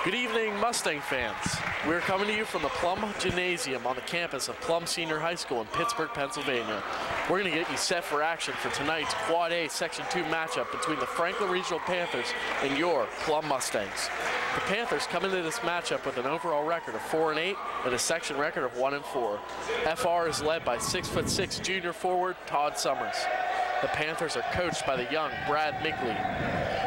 Good evening, Mustang fans. We're coming to you from the Plum Gymnasium on the campus of Plum Senior High School in Pittsburgh, Pennsylvania. We're going to get you set for action for tonight's Quad A Section 2 matchup between the Franklin Regional Panthers and your Plum Mustangs. The Panthers come into this matchup with an overall record of 4-8 and a section record of 1-4. FR is led by 6'6" junior forward Todd Summers. The Panthers are coached by the young Brad Mickley.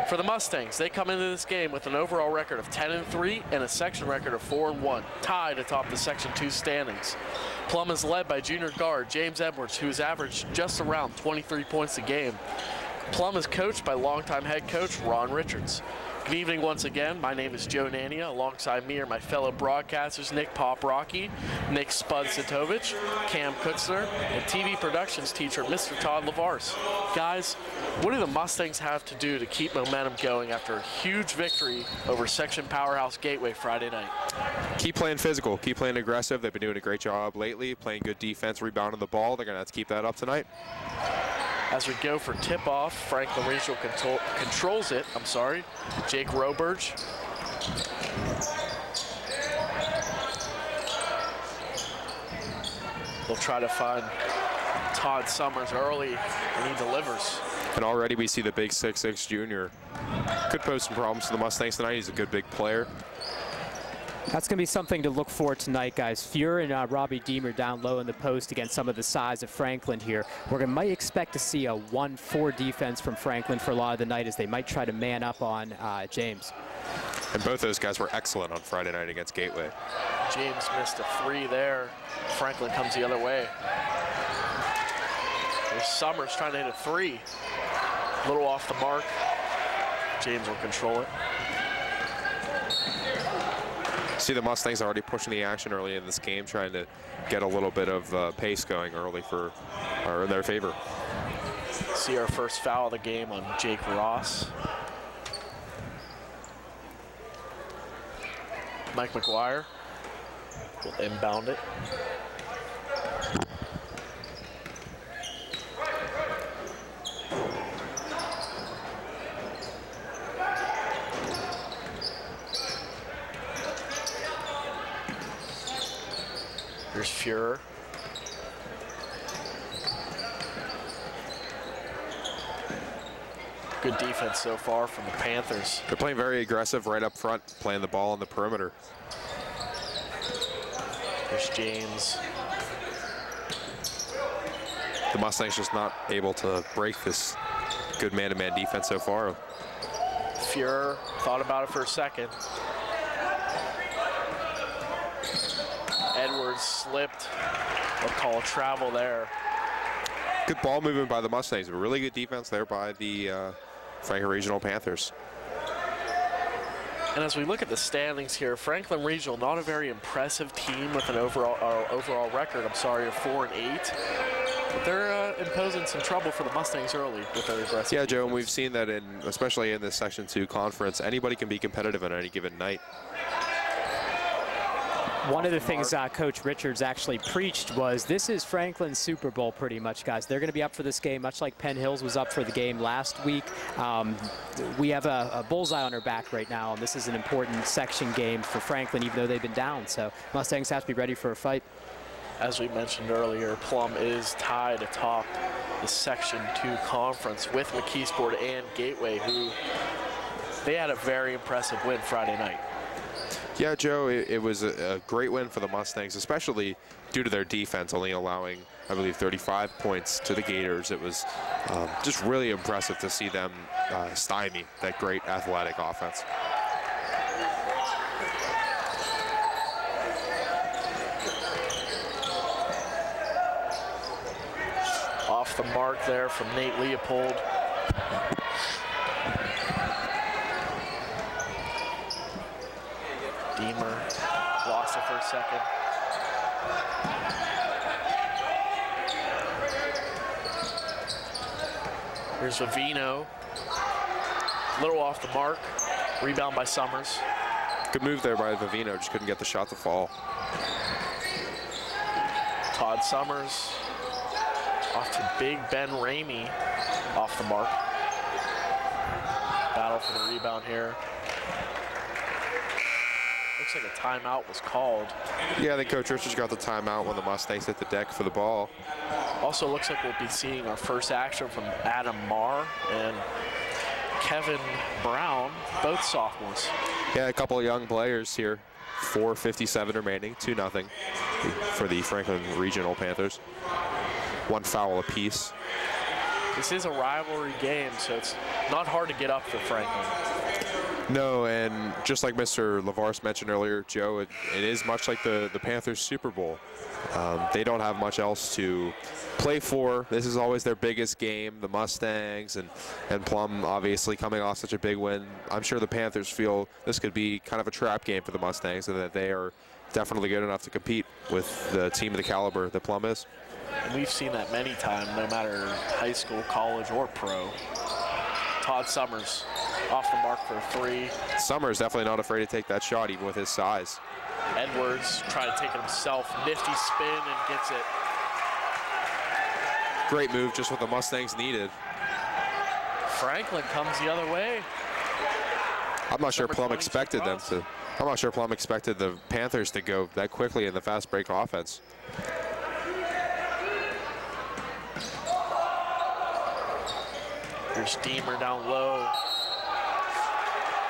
For the Mustangs, they come into this game with an overall record of 10-3 and a section record of 4-1, tied atop the Section 2 standings. Plum is led by junior guard James Edwards, who has averaged just around 23 points a game. Plum is coached by longtime head coach Ron Richards. Good evening once again. My name is Joe Nania. Alongside me are my fellow broadcasters Nick Pop Rocky, Nick Spud Sitovich, Cam Kutzner, and TV productions teacher Mr. Todd Lavars. Guys, what do the Mustangs have to do to keep momentum going after a huge victory over section powerhouse Gateway Friday night? Keep playing physical, keep playing aggressive. They've been doing a great job lately, playing good defense, rebounding the ball. They're going to have to keep that up tonight. As we go for tip-off, Franklin Regional controls it. Jake Roberge. They'll try to find Todd Summers early, and he delivers. And already we see the big 6'6" junior. Could pose some problems to the Mustangs tonight. He's a good big player. That's going to be something to look for tonight, guys. Fuhr and Robbie Deemer down low in the post against some of the size of Franklin here. Might expect to see a 1-4 defense from Franklin for a lot of the night as they might try to man up on James. And both those guys were excellent on Friday night against Gateway. James missed a 3 there. Franklin comes the other way. There's Summers trying to hit a 3. A little off the mark. James will control it. See the Mustangs already pushing the action early in this game, trying to get a little bit of pace going early in their favor. See our first foul of the game on Jake Ross. Mike McGuire will inbound it. Here's Fuhr. Good defense so far from the Panthers. They're playing very aggressive right up front, playing the ball on the perimeter. There's James. The Mustangs just not able to break this good man-to-man defense so far. Fuhr thought about it for a second. Edwards slipped. They'll call a travel there. Good ball movement by the Mustangs. A really good defense there by the Franklin Regional Panthers. And as we look at the standings here, Franklin Regional, not a very impressive team with an overall record, of 4-8. But they're imposing some trouble for the Mustangs early with their aggressive Yeah, Joe, defense. and we've seen that especially in this Section 2 conference, anybody can be competitive on any given night. One of the things Coach Richards actually preached was this is Franklin's Super Bowl pretty much, guys. They're going to be up for this game, much like Penn Hills was up for the game last week. We have a bullseye on our back right now, and this is an important section game for Franklin, even though they've been down. So Mustangs have to be ready for a fight. As we mentioned earlier, Plum is tied atop the Section 2 conference with McKeesport and Gateway, who they had a very impressive win Friday night. Yeah, Joe, it was a great win for the Mustangs, especially due to their defense only allowing, I believe, 35 points to the Gators. It was just really impressive to see them stymie that great athletic offense. Off the mark there from Nate Leopold. Deemer lost it for a second. Here's Vivino. A little off the mark. Rebound by Summers. Good move there by Vivino, just couldn't get the shot to fall. Todd Summers off to Big Ben Ramey off the mark. Battle for the rebound here. Looks like a timeout was called. Yeah, I think Coach Richards got the timeout when the Mustangs hit the deck for the ball. Also looks like we'll be seeing our first action from Adam Marr and Kevin Brown, both sophomores. Yeah, a couple of young players here. 4:57 remaining, 2-0 for the Franklin Regional Panthers. One foul apiece. This is a rivalry game, so it's not hard to get up for Franklin. No, and just like Mr. LaVarse mentioned earlier, Joe, it is much like the Panthers Super Bowl. They don't have much else to play for. This is always their biggest game. The Mustangs and Plum obviously coming off such a big win. I'm sure the Panthers feel this could be kind of a trap game for the Mustangs and that they are definitely good enough to compete with the team of the caliber that Plum is. And we've seen that many times, no matter high school, college, or pro. Todd Summers off the mark for a 3. Summers definitely not afraid to take that shot, even with his size. Edwards trying to take it himself. Nifty spin and gets it. Great move, just what the Mustangs needed. Franklin comes the other way. I'm not sure Plum expected them to. I'm not sure Plum expected the Panthers to go that quickly in the fast break offense. Here's Deemer down low.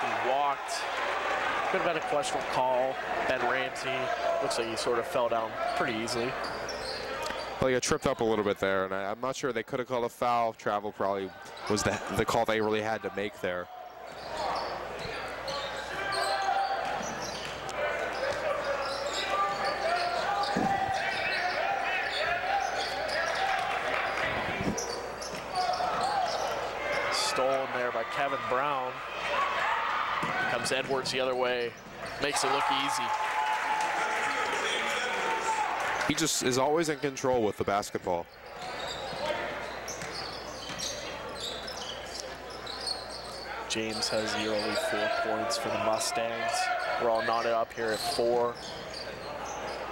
He walked. Could have been a questionable call. Ben Ramsey looks like he sort of fell down pretty easily. Well, he got tripped up a little bit there, and I'm not sure they could have called a foul. Travel probably was the call they really had to make there. Stolen there by Kevin Brown. Comes Edwards the other way. Makes it look easy. He just is always in control with the basketball. James has the early 4 points for the Mustangs. We're all knotted up here at 4.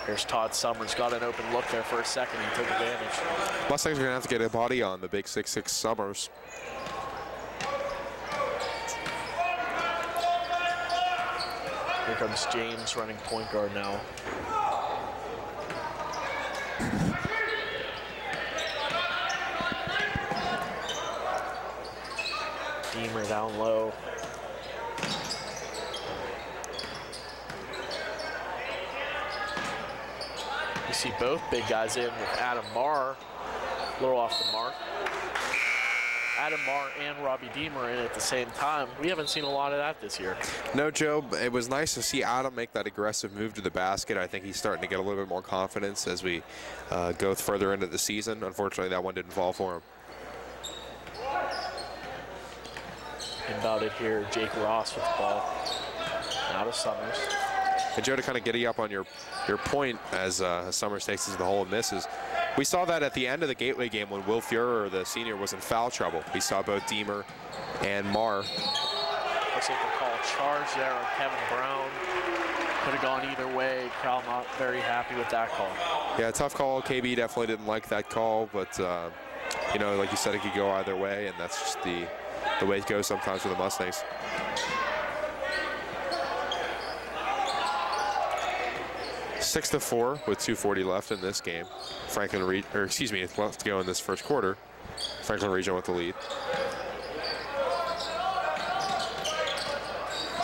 Here's Todd Summers. Got an open look there for a second. He took advantage. Mustangs are going to have to get a body on the big 6'6" Summers. Here comes James running point guard now. Deemer down low. You see both big guys in with Adam Marr, a little off the mark. Adam Marr and Robbie Deemer in at the same time. We haven't seen a lot of that this year. No, Joe, it was nice to see Adam make that aggressive move to the basket. I think he's starting to get a little bit more confidence as we go further into the season. Unfortunately, that one didn't fall for him. Inbounded here, Jake Ross with the ball. Now to Summers. And Joe, to kind of get you up on your point as Summers takes us to the hole and misses. We saw that at the end of the Gateway game when Will Fuhrer, the senior, was in foul trouble. We saw both Deemer and Marr. Looks like a call charge there on Kevin Brown. Could have gone either way. Crowd not very happy with that call. Yeah, tough call. KB definitely didn't like that call, but you know, like you said, it could go either way, and that's just the way it goes sometimes for the Mustangs. Six to 4 with 2:40 left in this game. Left to go in this first quarter. Franklin Regional with the lead.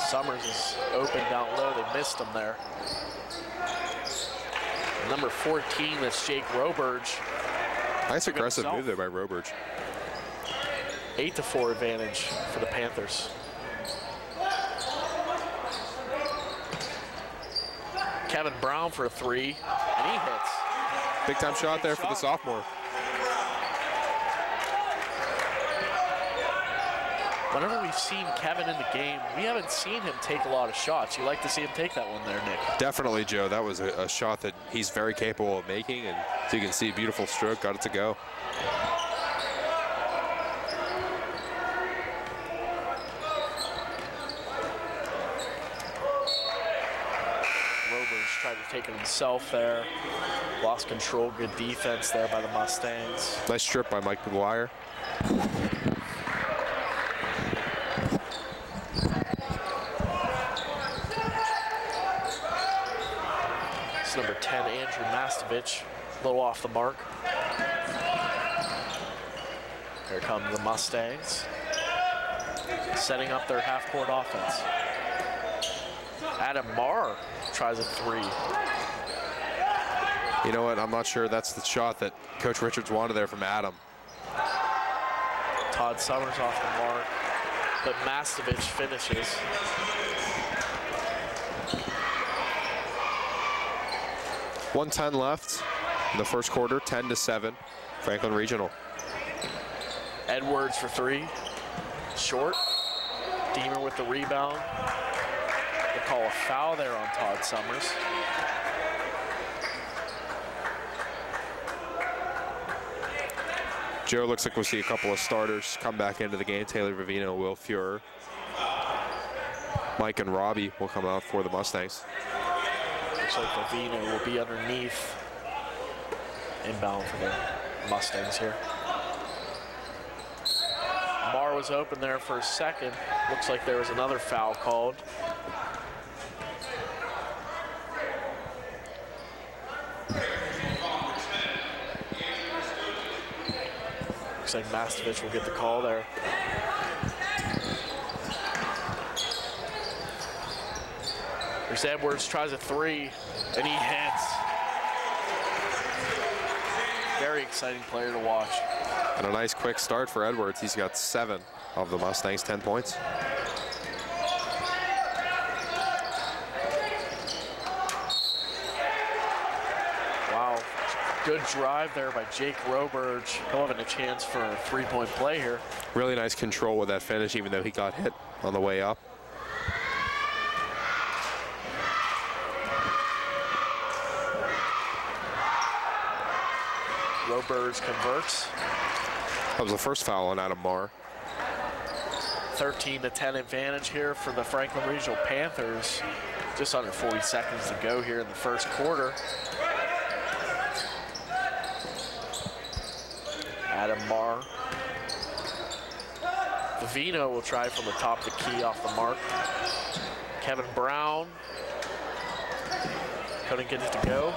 Summers is open down low. They missed him there. Number 14, that's Jake Roberge. Nice aggressive move there by Roberge. 8-4 advantage for the Panthers. Kevin Brown for a 3, and he hits. Big time shot there for the sophomore. Whenever we've seen Kevin in the game, we haven't seen him take a lot of shots. You like to see him take that one there, Nick. Definitely, Joe. That was a shot that he's very capable of making, and as you can see, beautiful stroke, got it to go. Tried to take it himself there. Lost control. Good defense there by the Mustangs. Nice strip by Mike McGuire. Mastovich, a little off the mark. Here come the Mustangs, setting up their half-court offense. Adam Marr tries a three. You know what? I'm not sure that's the shot that Coach Richards wanted there from Adam. Todd Summers off the mark, but Mastovich finishes. .110 left in the first quarter, 10-7, Franklin Regional. Edwards for three, short. Deemer with the rebound. They call a foul there on Todd Summers. Joe, looks like we'll see a couple of starters come back into the game. Taylor Vivino, Will Fuhrer. Mike and Robbie will come out for the Mustangs. Looks like Vivino will be underneath. Inbound for the Mustangs here. Marr was open there for a second. Looks like there was another foul called. Looks like Mastovich will get the call there. Here's Edwards, tries a three, and he hits. Very exciting player to watch. And a nice quick start for Edwards. He's got 7 of the Mustangs' 10 points. Wow, good drive there by Jake Roberge. He'll have a chance for a three-point play here. Really nice control with that finish, even though he got hit on the way up. Roberge converts. That was the first foul on Adam Marr. 13-10 advantage here for the Franklin Regional Panthers. Just under 40 seconds to go here in the first quarter. Adam Marr. Vivino will try from the top of the key off the mark. Kevin Brown couldn't get it to go.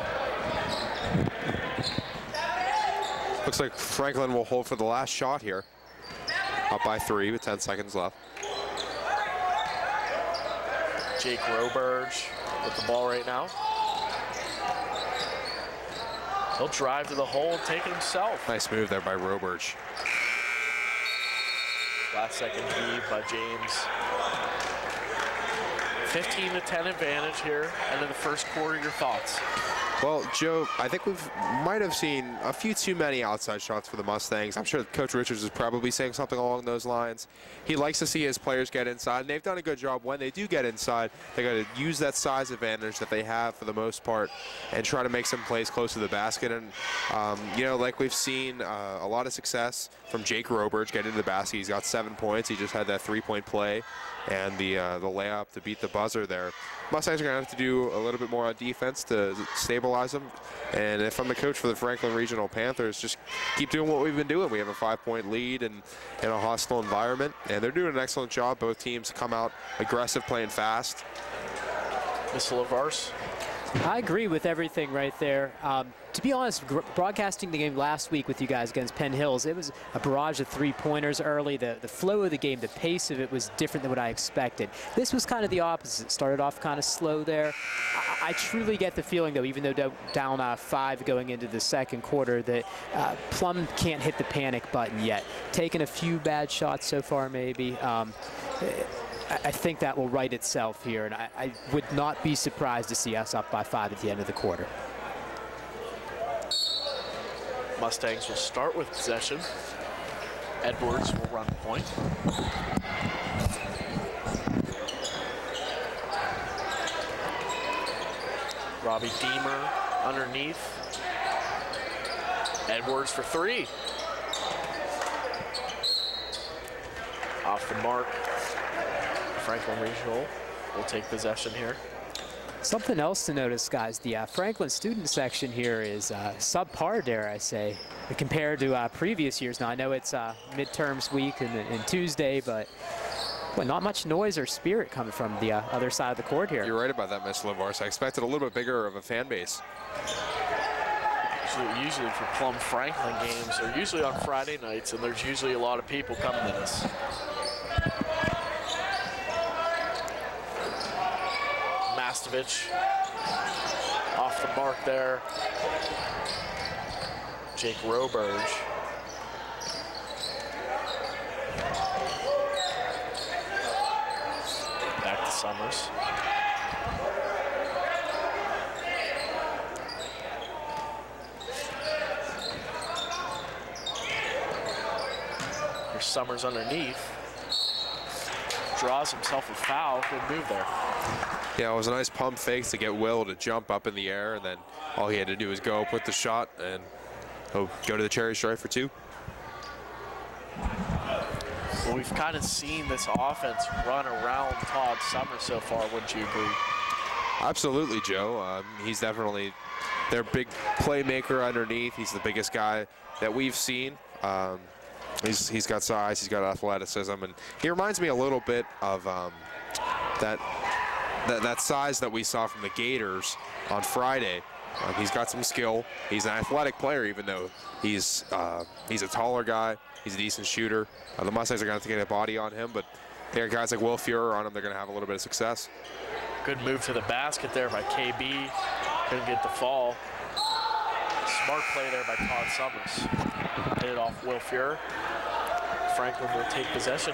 Looks like Franklin will hold for the last shot here. Up by 3 with 10 seconds left. Jake Roberge with the ball right now. He'll drive to the hole and take it himself. Nice move there by Roberge. Last second heave by James. 15-10 advantage here, end of the first quarter. Your thoughts? Well, Joe, I think we might have seen a few too many outside shots for the Mustangs. I'm sure Coach Richards is probably saying something along those lines. He likes to see his players get inside, and they've done a good job. When they do get inside, they got to use that size advantage that they have for the most part and try to make some plays close to the basket. And, you know, like we've seen a lot of success from Jake Roberge getting to the basket. He's got 7 points. He just had that three-point play and the layup to beat the buzzer there. Mustangs are going to have to do a little bit more on defense to stabilize them. And if I'm the coach for the Franklin Regional Panthers, just keep doing what we've been doing. We have a 5-point lead in a hostile environment, and they're doing an excellent job. Both teams come out aggressive, playing fast. Mr. LaVarse? I agree with everything right there. To be honest, broadcasting the game last week with you guys against Penn Hills, it was a barrage of three-pointers early. The flow of the game, the pace of it was different than what I expected. This was kind of the opposite. It started off kind of slow there. I truly get the feeling, though, even though down 5 going into the second quarter, that Plum can't hit the panic button yet. Taking a few bad shots so far, maybe. I think that will right itself here, and I would not be surprised to see us up by 5 at the end of the quarter. Mustangs will start with possession. Edwards will run point. Robbie Deemer underneath. Edwards for 3. Off the mark. Franklin Regional will take possession here. Something else to notice, guys, the Franklin student section here is subpar, dare I say, compared to previous years. Now, I know it's midterms week and Tuesday, but well, not much noise or spirit coming from the other side of the court here. You're right about that, Mr. LaVarse. I expected a little bit bigger of a fan base. Usually for Plum Franklin games, they're usually on Friday nights, and there's usually a lot of people coming to this. Mastovich off the mark there. Jake Roberge. Back to Summers. Here's Summers underneath. Draws himself a foul. Good move there. Yeah, it was a nice pump fake to get Will to jump up in the air, and then all he had to do was go put the shot and he'll go to the cherry stripe for 2. Well, we've kind of seen this offense run around Todd Summers so far, wouldn't you agree? Absolutely, Joe. He's definitely their big playmaker underneath. He's the biggest guy that we've seen. He's got size, he's got athleticism, and he reminds me a little bit of that size that we saw from the Gators on Friday. He's got some skill. He's an athletic player, even though he's a taller guy. He's a decent shooter. The Mustangs are going to have to get a body on him, but they got guys like Will Fuhrer on him. They're going to have a little bit of success. Good move to the basket there by KB. Couldn't get the fall. Smart play there by Todd Summers. Hit it off Will Fuhrer. Franklin will take possession.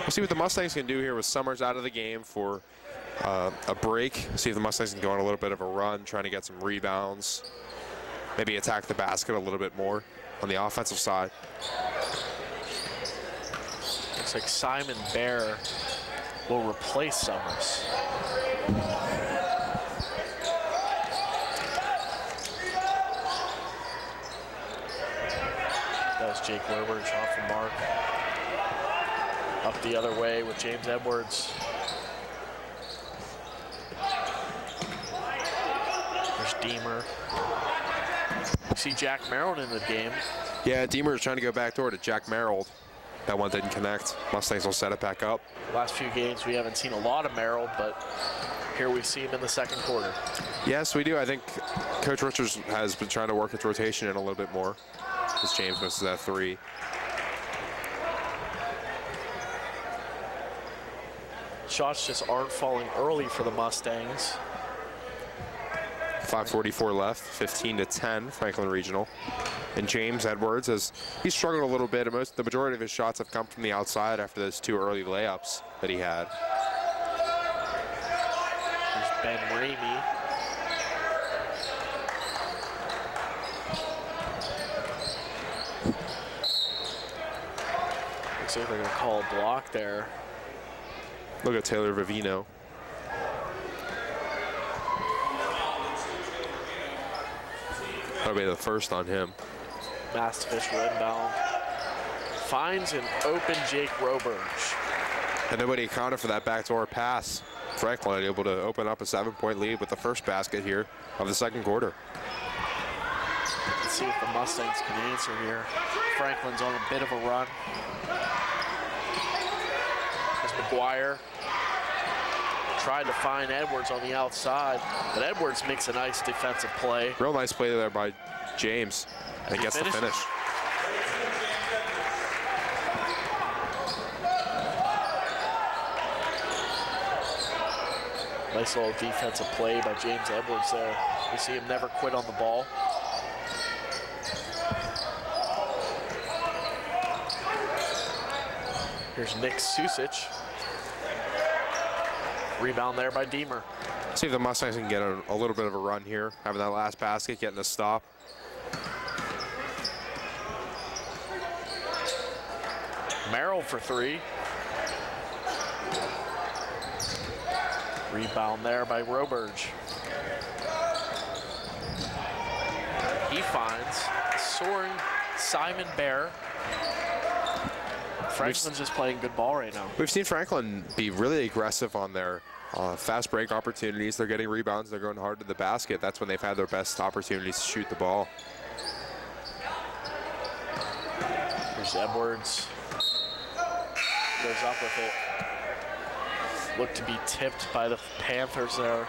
We'll see what the Mustangs can do here with Summers out of the game for a break. See if the Mustangs can go on a little bit of a run, trying to get some rebounds. Maybe attack the basket a little bit more on the offensive side. Looks like Simon Bear will replace Summers. That was Jake Roberge off the mark. Up the other way with James Edwards. There's Deemer. You see Jack Merrill in the game. Yeah, Deemer is trying to go back door to Jack Merrill. That one didn't connect. Mustangs will set it back up. Last few games we haven't seen a lot of Merrill, but here we see him in the second quarter. Yes, we do. I think Coach Richards has been trying to work his rotation in a little bit more as James misses that 3. Shots just aren't falling early for the Mustangs. 5:44 left, 15-10, Franklin Regional. And James Edwards, he's struggled a little bit. The majority of his shots have come from the outside after those 2 early layups that he had. There's Ben Ramey. Looks like they're going to call a block there. Look at Taylor Vivino. That'll be the first on him. Mastovich will inbound. Finds an open Jake Roberge. And nobody accounted for that backdoor pass. Franklin able to open up a 7-point lead with the first basket here of the second quarter. Let's see if the Mustangs can answer here. Franklin's on a bit of a run. There's McGuire. Tried to find Edwards on the outside, but Edwards makes a nice defensive play. Real nice play there by James, and gets the finish. Nice little defensive play by James Edwards there. We see him never quit on the ball. Here's Nick Susich. Rebound there by Deemer. See if the Mustangs can get a little bit of a run here, having that last basket, getting a stop. Merrill for 3. Rebound there by Roberge. He finds soaring Simon Bear. Franklin's just playing good ball right now. We've seen Franklin be really aggressive on their fast break opportunities. They're getting rebounds. They're going hard to the basket. That's when they've had their best opportunities to shoot the ball. There's James Edwards goes up with it. Looked to be tipped by the Panthers there.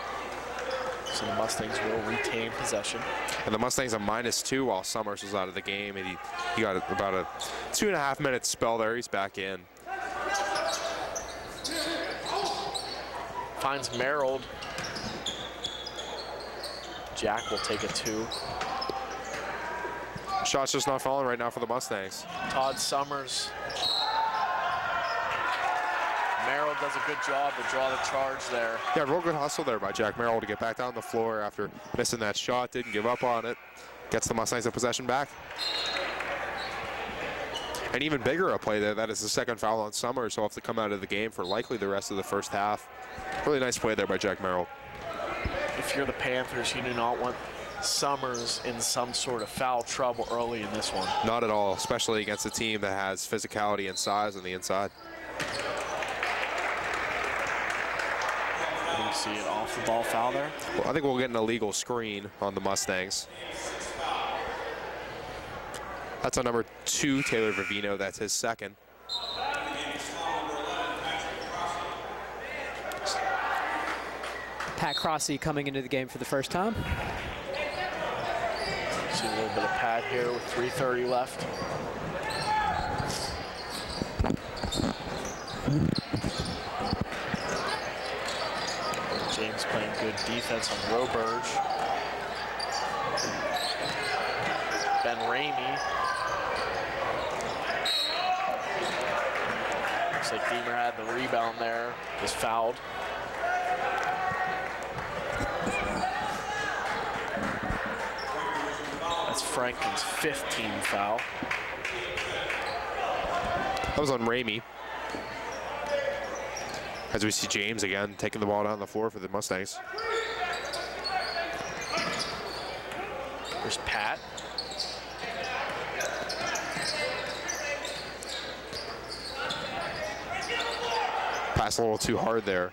So the Mustangs will retain possession. And the Mustangs are -2 while Summers was out of the game. And he got about a 2.5 minute spell there. He's back in. Finds Merrill. Jack will take a 2. Shot's just not falling right now for the Mustangs. Todd Summers. Merrill does a good job to draw the charge there. Yeah, real good hustle there by Jack Merrill to get back down on the floor after missing that shot. Didn't give up on it. Gets the Mustangs the possession back. And even bigger a play there. That is the second foul on Summers. He'll have to come out of the game for likely the rest of the first half. Really nice play there by Jack Merrill. If you're the Panthers, you do not want Summers in some sort of foul trouble early in this one. Not at all, especially against a team that has physicality and size on the inside. You see an off-the-ball foul there? Well, I think we'll get an illegal screen on the Mustangs. That's on number 2, Taylor Vivino. That's his second. Pat Crossy coming into the game for the first time. See a little bit of Pat here with 3:30 left. James playing good defense on Roberge. Ben Ramey. Looks like Deemer had the rebound there. Was fouled. That's Franklin's 15th foul. That was on Ramey. As we see James again taking the ball down the floor for the Mustangs. There's Pat. Pass a little too hard there.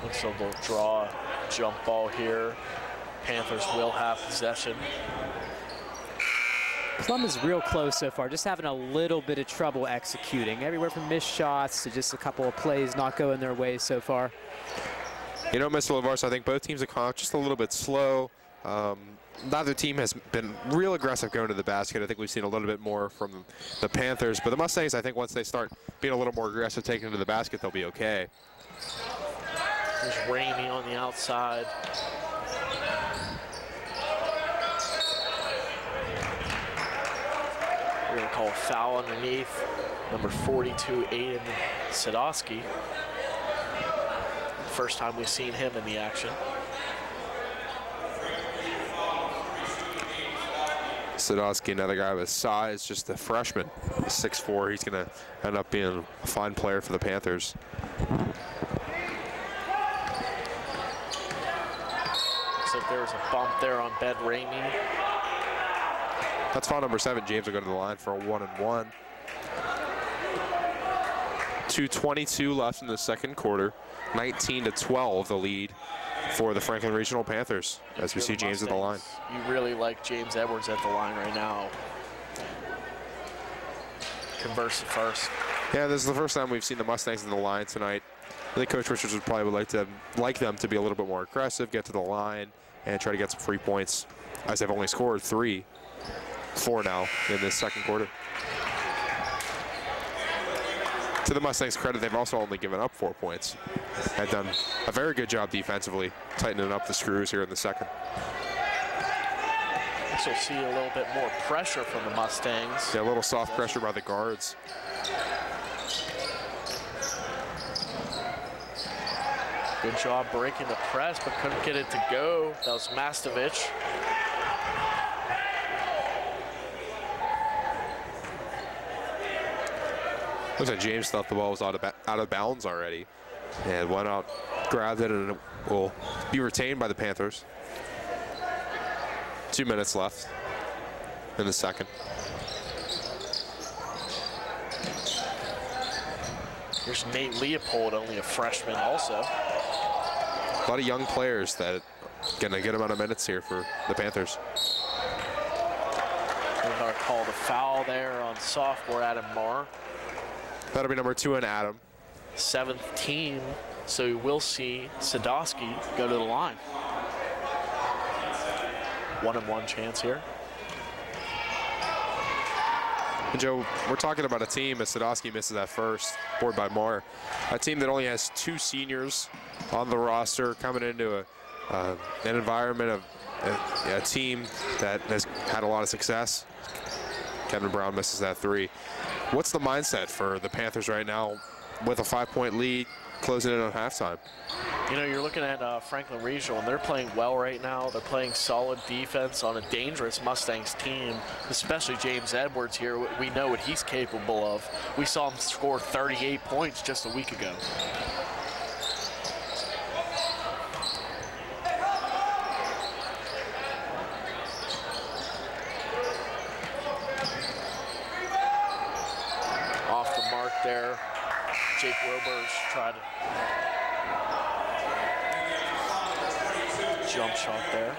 Looks like they'll draw a jump ball here. Panthers will have possession. Plum is real close so far, just having a little bit of trouble executing. Everywhere from missed shots to just a couple of plays not going their way so far. You know, Mr. LaVarsa, I think both teams are just a little bit slow. Neither team has been real aggressive going to the basket. I think we've seen a little bit more from the Panthers. But the Mustangs, I think once they start being a little more aggressive taking it to the basket, they'll be okay. There's Ramey on the outside. We're going to call a foul underneath. Number 42, Aiden Sadowski. First time we've seen him in the action. Sadowski, another guy with size, just a freshman. 6'4", he's going to end up being a fine player for the Panthers. Looks like there was a bump there on Ben Ramey. That's foul number 7. James will go to the line for a 1-and-1. 2:22 left in the second quarter. 19-12 the lead for the Franklin Regional Panthers as we see James at the line. You really like James Edwards at the line right now. Converse at first. Yeah, this is the first time we've seen the Mustangs in the line tonight. I think Coach Richards would probably like them to be a little bit more aggressive, get to the line, and try to get some free points, as they've only scored 4 now in this second quarter. To the Mustangs' credit, they've also only given up 4 points. Had done a very good job defensively, tightening up the screws here in the second. So we'll see a little bit more pressure from the Mustangs. Yeah, a little soft pressure by the guards. Good job breaking the press, but couldn't get it to go. That was Mastovich. Looks like James thought the ball was out of bounds already. And went out, grabbed it, and it will be retained by the Panthers. 2 minutes left in the second. Here's Nate Leopold, only a freshman also. A lot of young players that going to get him out of minutes here for the Panthers. We're going to call the foul there on sophomore Adam Marr. That'll be number 2 in Adam. 7th team, so we'll see Sadowski go to the line. 1-on-1 chance here. And Joe, we're talking about a team, as Sadowski misses that first, board by Marr, a team that only has 2 seniors on the roster, coming into an environment of a team that has had a lot of success. Kevin Brown misses that 3. What's the mindset for the Panthers right now with a 5-point lead, closing in on halftime? You know, you're looking at Franklin Regional, and they're playing well right now. They're playing solid defense on a dangerous Mustangs team, especially James Edwards here. We know what he's capable of. We saw him score 38 points just a week ago. Off the mark there. Jake Roberge tried to jump shot there.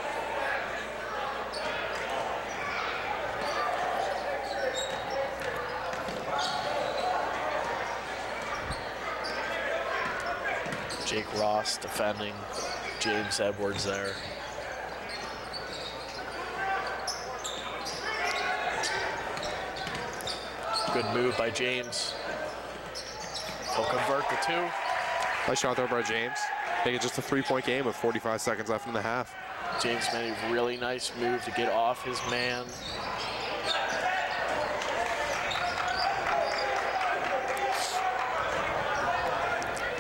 Jake Ross defending James Edwards there. Good move by James. He'll convert the 2. Nice shot there by James. Make it just a 3-point game with 45 seconds left in the half. James made a really nice move to get off his man.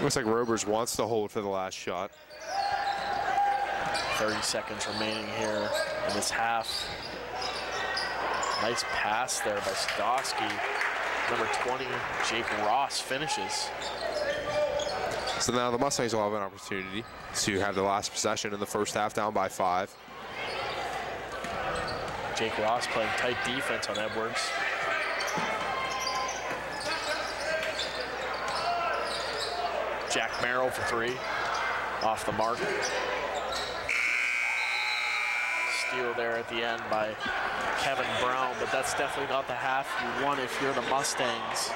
Looks like Roberge wants to hold for the last shot. 30 seconds remaining here in this half. Nice pass there by Sadowski. Number 20, Jake Ross finishes. So now the Mustangs will have an opportunity to have the last possession in the first half, down by 5. Jake Ross playing tight defense on Edwards. Jack Merrill for 3, off the mark. Steal there at the end by Kevin Brown, but that's definitely not the half you want if you're the Mustangs.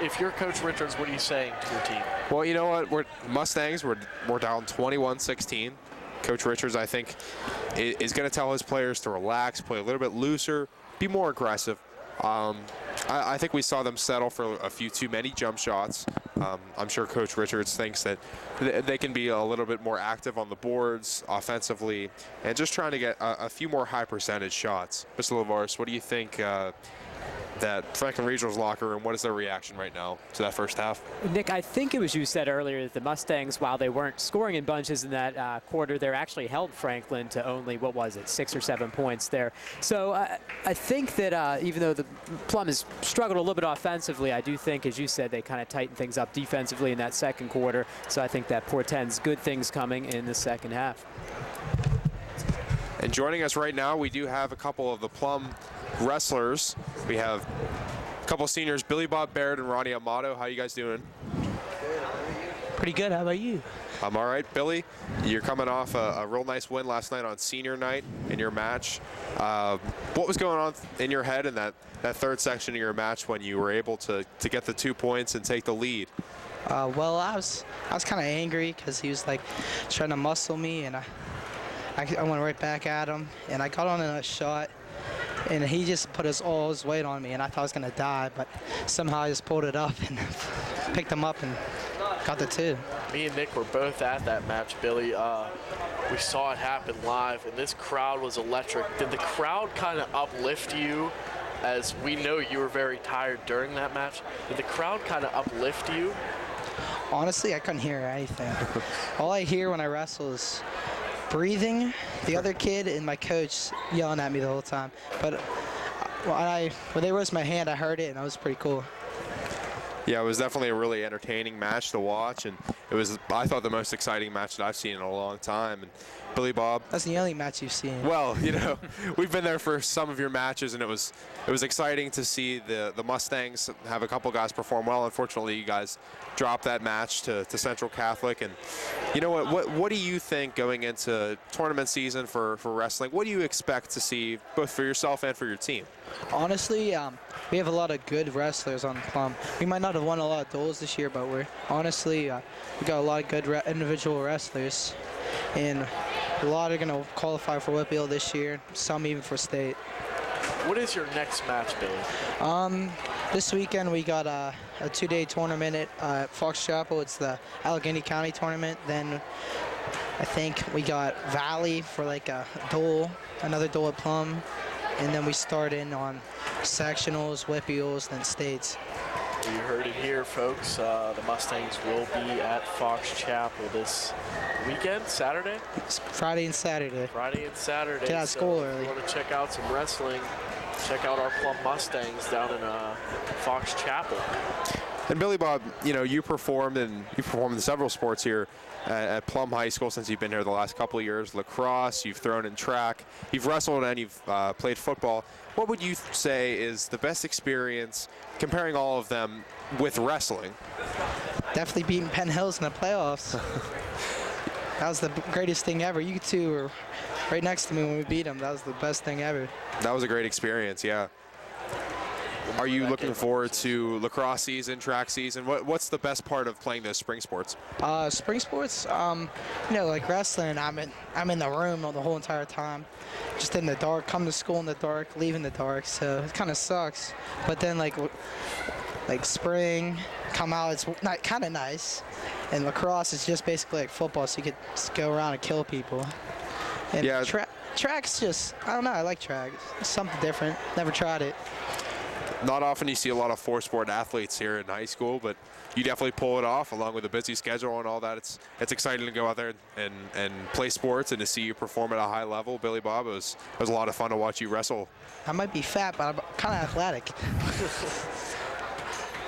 If you're Coach Richards, what are you saying to your team? Well, you know what? We're down 21-16. Coach Richards, I think, is going to tell his players to relax, play a little bit looser, be more aggressive. I think we saw them settle for a few too many jump shots. I'm sure Coach Richards thinks that they can be a little bit more active on the boards offensively and just trying to get a few more high percentage shots. Mr. LaVarse, what do you think that Franklin Regional's locker room, what is their reaction right now to that first half? Nick, I think it was you said earlier that the Mustangs, while they weren't scoring in bunches in that quarter, they actually held Franklin to only, 6 or 7 points there. So I think that even though the Plum has struggled a little bit offensively, I do think, as you said, they kind of tightened things up defensively in that second quarter. So I think that portends good things coming in the second half. And joining us right now, we do have a couple of the Plum wrestlers. We have a couple seniors, Billy Bob Baird and Ronnie Amato. How you guys doing? Pretty good. How about you? I'm all right. Billy, you're coming off a real nice win last night on senior night in your match. What was going on in your head in that third section of your match when you were able to get the 2 points and take the lead? Well, I was kind of angry because he was like trying to muscle me, and I went right back at him, and I got on a shot, and he just put all his weight on me, and I thought I was going to die, but somehow I just pulled it up and picked him up and got the 2. Me and Nick were both at that match, Billy. We saw it happen live, and this crowd was electric. Did the crowd kind of uplift you, as we know you were very tired during that match? Did the crowd kind of uplift you? Honestly, I couldn't hear anything. All I hear when I wrestle is breathing, the other kid, and my coach yelling at me the whole time. But when they raised my hand, I heard it, and it was pretty cool. Yeah, it was definitely a really entertaining match to watch, and it was, I thought, the most exciting match that I've seen in a long time. And Billy Bob. That's the only match you've seen. Well, we've been there for some of your matches, and it was exciting to see the Mustangs have a couple guys perform well. Unfortunately, you guys dropped that match to Central Catholic. And you know what do you think going into tournament season for wrestling? What do you expect to see both for yourself and for your team? Honestly, we have a lot of good wrestlers on Plum. We might not have won a lot of duels this year, but we got a lot of good individual wrestlers, and a lot are going to qualify for Whitfield this year, some even for state. What is your next match, Billy? This weekend we got a 2-day tournament at Fox Chapel. It's the Allegheny County tournament. Then I think we got Valley for like a duel, another duel at Plum. And then we start in on sectionals, Whitfields, then states. You heard it here, folks. The Mustangs will be at Fox Chapel this weekend, Saturday? It's Friday and Saturday. Friday and Saturday. Get out of school early. If you want to check out some wrestling, check out our Plum Mustangs down in Fox Chapel. And Billy Bob, you performed in several sports here at Plum High School since you've been here the last couple of years. Lacrosse, you've thrown in track, you've wrestled, and you've played football. What would you say is the best experience comparing all of them with wrestling? Definitely beating Penn Hills in the playoffs. That was the greatest thing ever. You two were right next to me when we beat them. That was the best thing ever. That was a great experience, yeah. Are you looking forward to lacrosse season, track season? What's the best part of playing those spring sports? Spring sports, like wrestling, I'm in the room the whole entire time, just in the dark. Come to school in the dark, leave in the dark. So it kind of sucks. But then like spring, come out, it's not kind of nice. And lacrosse is just basically like football, so you could just go around and kill people. And yeah. Track's just, I don't know, I like track. It's something different. Never tried it. Not often you see a lot of four-sport athletes here in high school, but you definitely pull it off along with a busy schedule and all that. It's exciting to go out there and play sports and to see you perform at a high level. Billy Bob, it was a lot of fun to watch you wrestle. I might be fat, but I'm kind of athletic.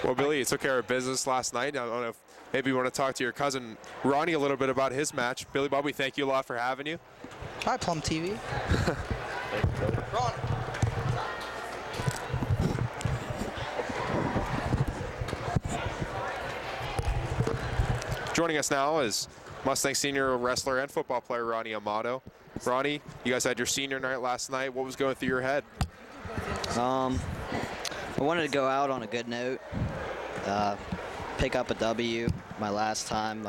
Well, Billy, you took care of business last night. I don't know if maybe you want to talk to your cousin Ronnie a little bit about his match. Billy Bob, we thank you a lot for having you. Hi, Plum TV. Ron. Joining us now is Mustang senior wrestler and football player Ronnie Amato. Ronnie, you guys had your senior night last night. What was going through your head? I wanted to go out on a good note, pick up a W. My last time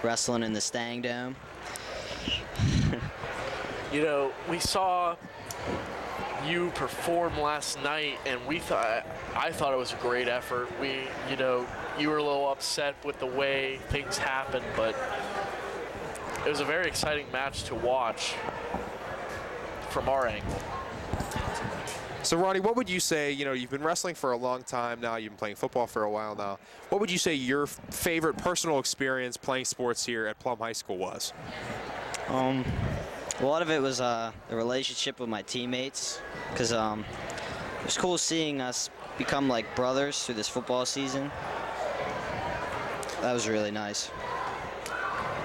wrestling in the Stang Dome. We saw you perform last night, and I thought it was a great effort. You were a little upset with the way things happened, but it was a very exciting match to watch from our angle. So, Ronnie, what would you say, you've been wrestling for a long time now, you've been playing football for a while now. What would you say your favorite personal experience playing sports here at Plum High School was? A lot of it was the relationship with my teammates, because it was cool seeing us become like brothers through this football season. That was really nice.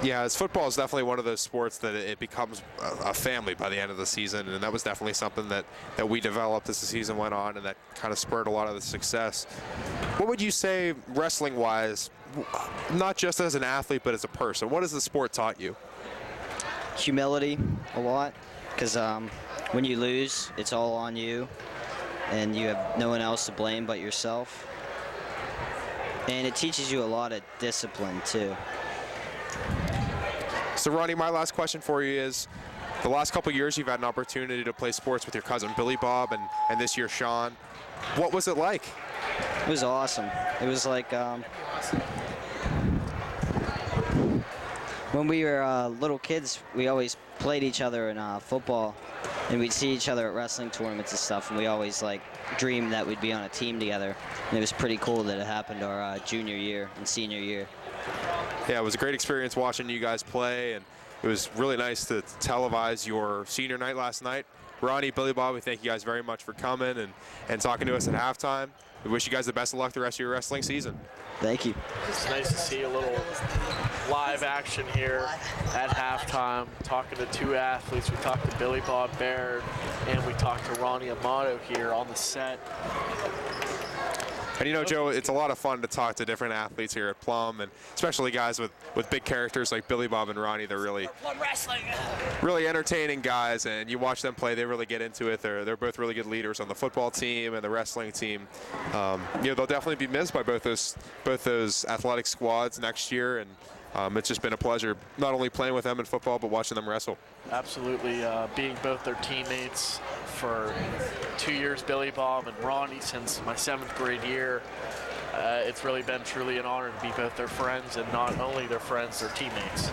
Yeah, as football is definitely one of those sports that it becomes a family by the end of the season, and that was definitely something that we developed as the season went on, and that kind of spurred a lot of the success. What would you say wrestling-wise, not just as an athlete but as a person, what has the sport taught you? Humility a lot, because when you lose, it's all on you, and you have no one else to blame but yourself. And it teaches you a lot of discipline, too. So, Ronnie, my last question for you is, the last couple of years you've had an opportunity to play sports with your cousin Billy Bob and this year Sean. What was it like? It was awesome. It was like when we were little kids, we always played each other in football, and we'd see each other at wrestling tournaments and stuff, and we always dreamed that we'd be on a team together. And it was pretty cool that it happened our junior year and senior year. Yeah, it was a great experience watching you guys play, and it was really nice to televise your senior night last night. Ronnie, Billy Bob, we thank you guys very much for coming and talking to us at halftime. we wish you guys the best of luck the rest of your wrestling season. Thank you. It's nice to see a little live action here at halftime, talking to two athletes. We talked to Billy Bob Baird, and we talked to Ronnie Amato here on the set. And you know, Joe, it's a lot of fun to talk to different athletes here at Plum, and especially guys with big characters like Billy Bob and Ronnie. They're really entertaining guys, and you watch them play, they really get into it. They're both really good leaders on the football team and the wrestling team. You know, they'll definitely be missed by both those athletic squads next year, and it's just been a pleasure not only playing with them in football, but watching them wrestle. Absolutely, being both their teammates for 2 years, Billy Bob and Ronnie, since my 7th grade year. It's really been truly an honor to be both their friends, and not only their friends, their teammates.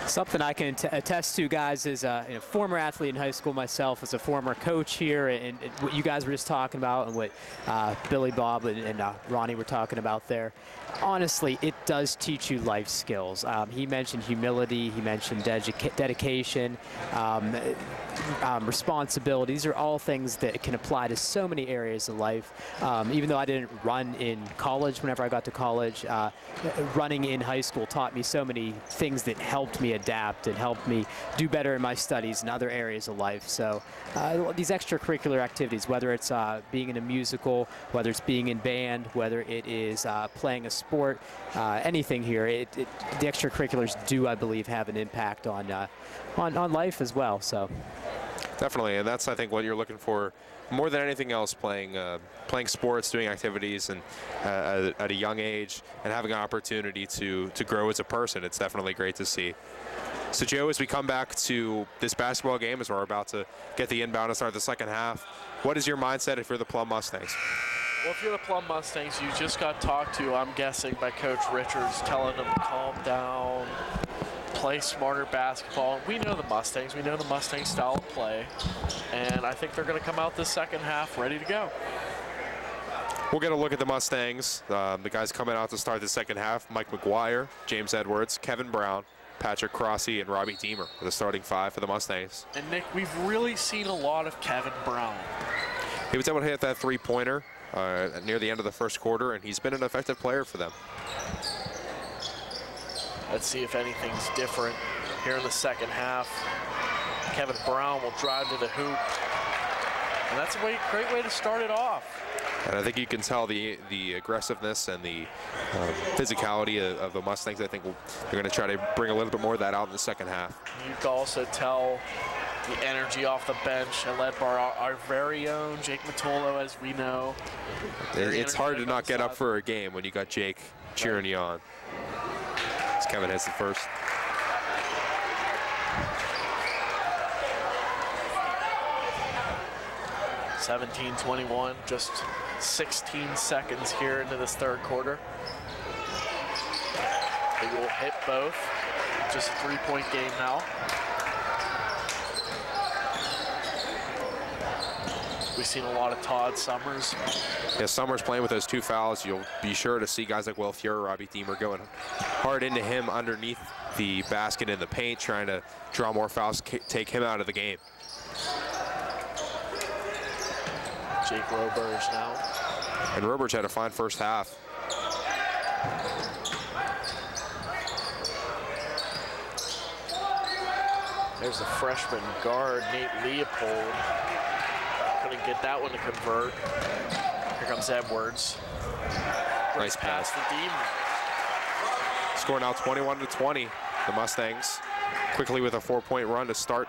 Something I can attest to, guys, is a former athlete in high school myself, as a former coach here, and what you guys were just talking about and what Billy Bob and Ronnie were talking about there. Honestly, it does teach you life skills. He mentioned humility, he mentioned dedication, responsibility. These are all things that can apply to so many areas of life. Even though I didn't run in college, whenever I got to college, running in high school taught me so many things that helped me adapt and helped me do better in my studies and other areas of life. So these extracurricular activities, whether it's being in a musical, whether it's being in band, whether it is playing a sport, anything here, the extracurriculars do, I believe, have an impact on life as well. So definitely, and that's, I think, what you're looking for more than anything else, playing sports, doing activities, and at a young age, and having an opportunity to grow as a person. It's definitely great to see. So, Joe, as we come back to this basketball game, as we're about to get the inbound and start the second half, what is your mindset if you're the Plum Mustangs? Well, if you're the Plum Mustangs, you just got talked to, I'm guessing, by Coach Richards, telling them to calm down, play smarter basketball. We know the Mustangs. We know the Mustang style of play. And I think they're going to come out this second half ready to go. We'll get a look at the Mustangs. The guys coming out to start the second half: Mike McGuire, James Edwards, Kevin Brown, Patrick Crossy, and Robbie Deemer are the starting 5 for the Mustangs. And, Nick, we've really seen a lot of Kevin Brown. He was able to hit that three-pointer near the end of the first quarter, and he's been an effective player for them. Let's see if anything's different here in the second half. Kevin Brown will drive to the hoop. And that's a great way to start it off. And I think you can tell the aggressiveness and the physicality of the Mustangs. I think they're going to try to bring a little bit more of that out in the second half. You can also tell the energy off the bench, and led by our very own Jake Matolo, as we know. It's hard to not get up for a game when you got Jake cheering you on. As Kevin hits the first. (17-21), just 16 seconds here into this third quarter. They will hit both. Just a 3-point game now. We've seen a lot of Todd Summers. Yeah, Summers playing with those 2 fouls. You'll be sure to see guys like Will Fuhrer, Robbie Deemer going hard into him underneath the basket in the paint, trying to draw more fouls, take him out of the game. Jake Roberge now. And Roberge had a fine first half. There's the freshman guard, Nate Leopold. Couldn't get that one to convert. Here comes Edwards. Nice pass. To Deemer. Score now 21-20. The Mustangs quickly with a 4-point run to start.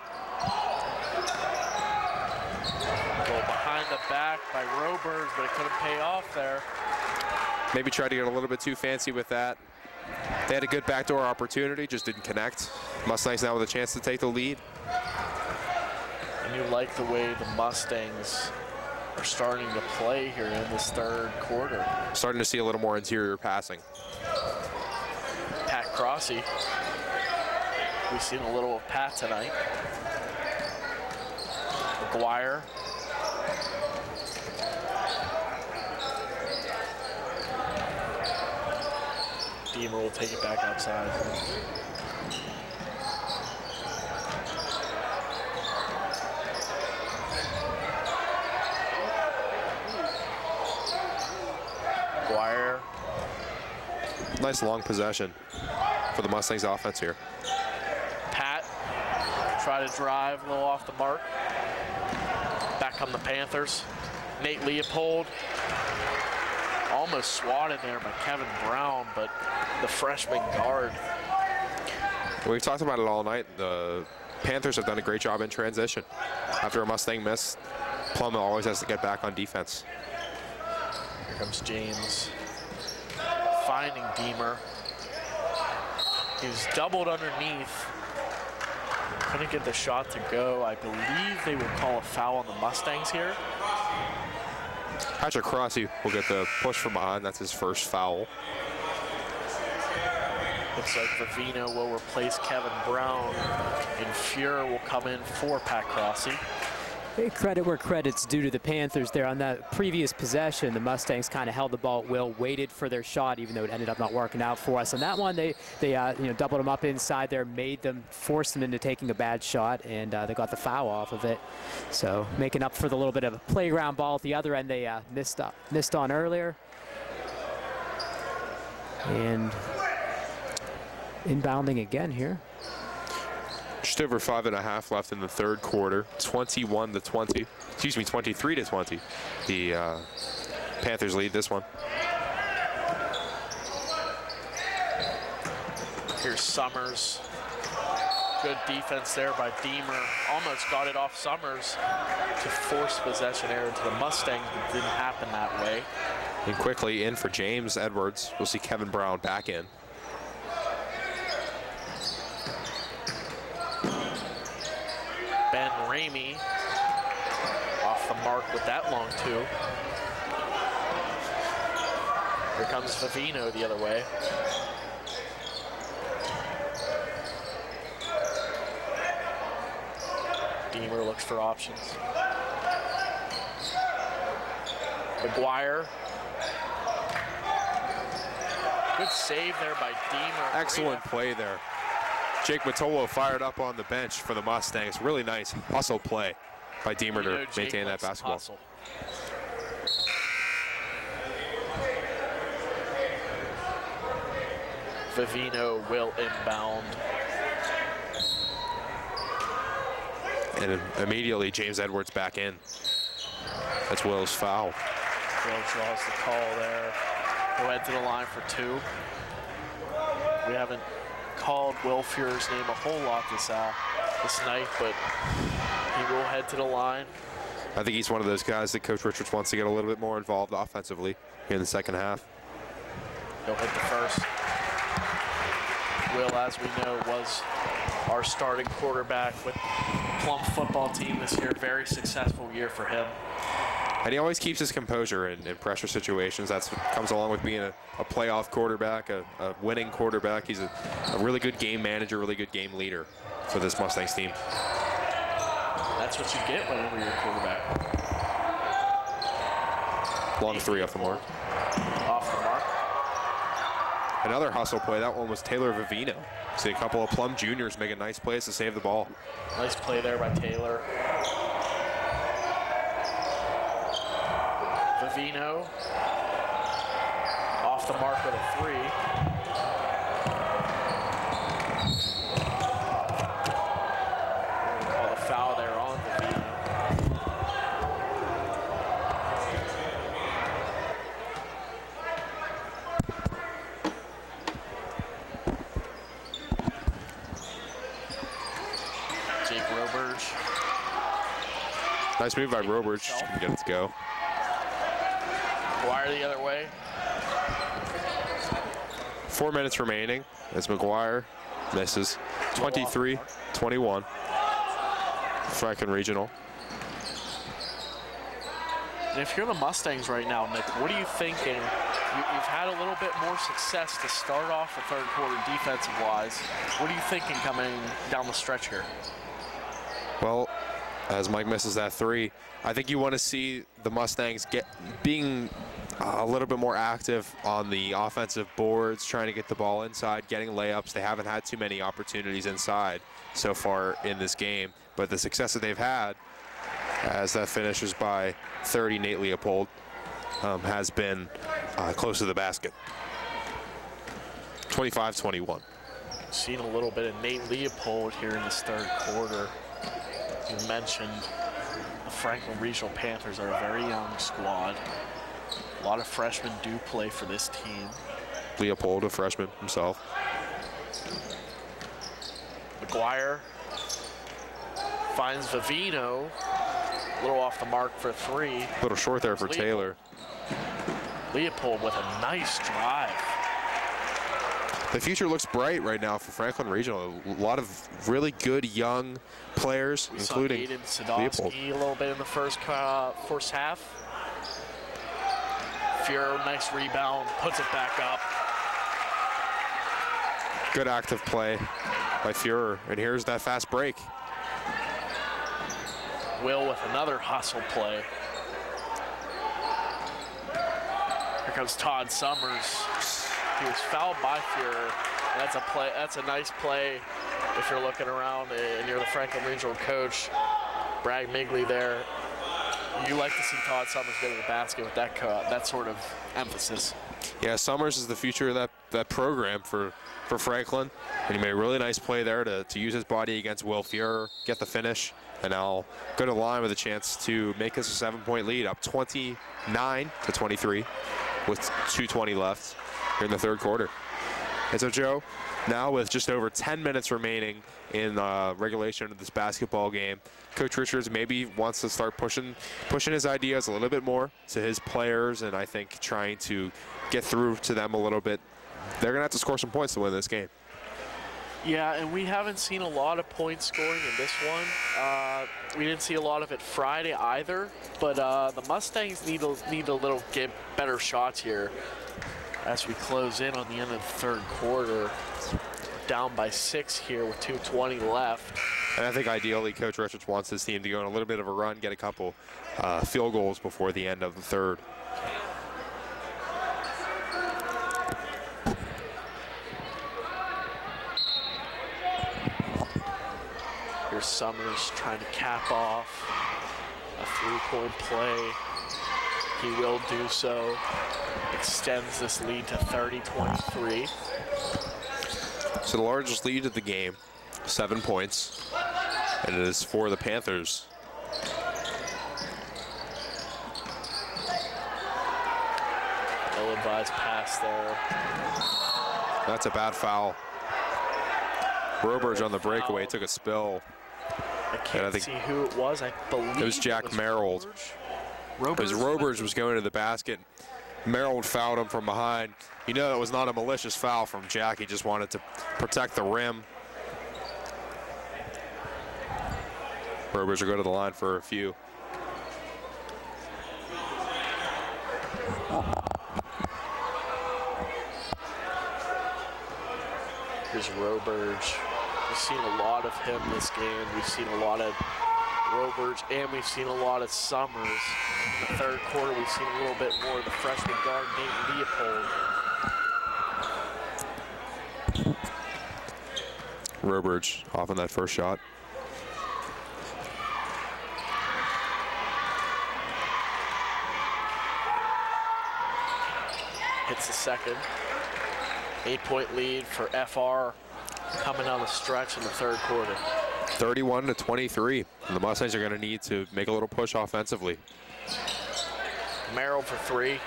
Goal behind the back by Roberge, but it couldn't pay off there. Maybe tried to get a little bit too fancy with that. They had a good backdoor opportunity, just didn't connect. Mustangs now with a chance to take the lead. And you like the way the Mustangs are starting to play here in this third quarter. Starting to see a little more interior passing. Pat Crossy. We've seen a little of Pat tonight. McGuire. Deemer will take it back outside. Nice long possession for the Mustangs offense here. Pat try to drive a little off the mark. Back come the Panthers. Nate Leopold almost swatted there by Kevin Brown, but the freshman guard. We've talked about it all night. The Panthers have done a great job in transition. After a Mustang miss, Plum always has to get back on defense. Here comes James finding Deemer. He was doubled underneath. Couldn't get the shot to go. I believe they will call a foul on the Mustangs here. Patrick Crossy will get the push from behind. That's his first foul. Looks like Vivino will replace Kevin Brown, and Fuhrer will come in for Pat Crossy. Hey, credit where credit's due to the Panthers there. On that previous possession, the Mustangs kind of held the ball at will, waited for their shot, even though it ended up not working out for us. On that one, they doubled them up inside there, forced them into taking a bad shot, and they got the foul off of it. So making up for the little bit of a playground ball at the other end they missed on earlier. And inbounding again here. Just over 5.5 left in the third quarter. 23 to 20. The Panthers lead this one. Here's Summers. Good defense there by Deemer. Almost got it off Summers to force possession error to the Mustangs, but didn't happen that way. And quickly in for James Edwards. We'll see Kevin Brown back in. Ben Ramey off the mark with that long two. Here comes Vivino the other way. Deemer looks for options. McGuire. Good save there by Deemer. Excellent play there. Jake Matolo fired up on the bench for the Mustangs. Really nice hustle play by Deemer to maintain that basketball. Hustle. Vivino will inbound. And immediately James Edwards back in. That's Will's foul. Will draws the call there. He'll head to the line for two. We haven't called Will Fuhrer's name a whole lot this night, but he will head to the line. I think he's one of those guys that Coach Richards wants to get a little bit more involved offensively here in the second half. He'll hit the first. Will, as we know, was our starting quarterback with Plum football team this year. Very successful year for him. And he always keeps his composure in pressure situations. That's what comes along with being a playoff quarterback, a winning quarterback. He's a really good game manager, really good game leader for this Mustangs team. That's what you get whenever you're a quarterback. Long three off the mark. Off the mark. Another hustle play. That one was Taylor Vivino. See a couple of Plum juniors making nice plays to save the ball. Nice play there by Taylor. Vivino off the mark with a three. We're going to call the foul there on Vivino. Jake Roberge. Nice move by Roberge. Just couldn't get it to go. McGuire the other way. 4 minutes remaining as McGuire misses. 23-21. Franklin Regional. And if you're the Mustangs right now, Nick, what are you thinking? You've had a little bit more success to start off the third quarter defensive-wise. What are you thinking coming down the stretch here? Well, as Mike misses that three, I think you want to see the Mustangs being a little bit more active on the offensive boards, trying to get the ball inside, getting layups. They haven't had too many opportunities inside so far in this game, but the success that they've had, as that finishes by 30, Nate Leopold, has been close to the basket. 25-21. Seen a little bit of Nate Leopold here in this third quarter. You mentioned the Franklin Regional Panthers are a very young squad. A lot of freshmen do play for this team. Leopold, a freshman himself. McGuire finds Vivino. A little off the mark for three. A little short there for Taylor. Leopold with a nice drive. The future looks bright right now for Franklin Regional. A lot of really good young players, including Aiden Leopold. Sadowski a little bit in the first half. Furo, nice rebound, puts it back up. Good active play by Fuhrer. And here's that fast break. Will with another hustle play. Here comes Todd Summers. He was fouled by Fuhrer. That's a play. That's a nice play if you're looking around and you're the Franklin Regional coach. Bragg Migley there. You like to see Todd Summers go to the basket with that sort of emphasis. Yeah, Summers is the future of that program for Franklin. And he made a really nice play there to use his body against Will Fuhrer, get the finish, and now go to the line with a chance to make us a 7-point lead, up 29-23 with 2:20 left here in the third quarter. And so, Joe, now with just over 10 minutes remaining in regulation of this basketball game, Coach Richards maybe wants to start pushing his ideas a little bit more to his players, and I think trying to get through to them a little bit. They're going to have to score some points to win this game. Yeah, and we haven't seen a lot of point scoring in this one. We didn't see a lot of it Friday either, but the Mustangs need a little get better shots here as we close in on the end of the third quarter. Down by 6 here with 2:20 left. And I think ideally Coach Richards wants his team to go on a little bit of a run, get a couple field goals before the end of the third. Here's Summers trying to cap off a 3-point play. He will do so. Extends this lead to 30-23. So the largest lead of the game, 7 points, and it is for the Panthers. Ill-advised pass there. That's a bad foul. Robert on the breakaway took a spill. I can't see who it was. I believe it was Jack Merrill. Because Robert was going to the basket. Merrill fouled him from behind. You know it was not a malicious foul from Jack. He just wanted to protect the rim. Robers will go to the line for a few. Here's Roberge. We've seen a lot of him this game. We've seen a lot of Roberge, and we've seen a lot of Summers. In the third quarter, we've seen a little bit more of the freshman guard, Nate Leopold. Roberge off on that first shot. Hits the second. 8-point lead for FR coming down the stretch in the third quarter. 31-23. And the Mustangs are going to need to make a little push offensively. Merrill for 3.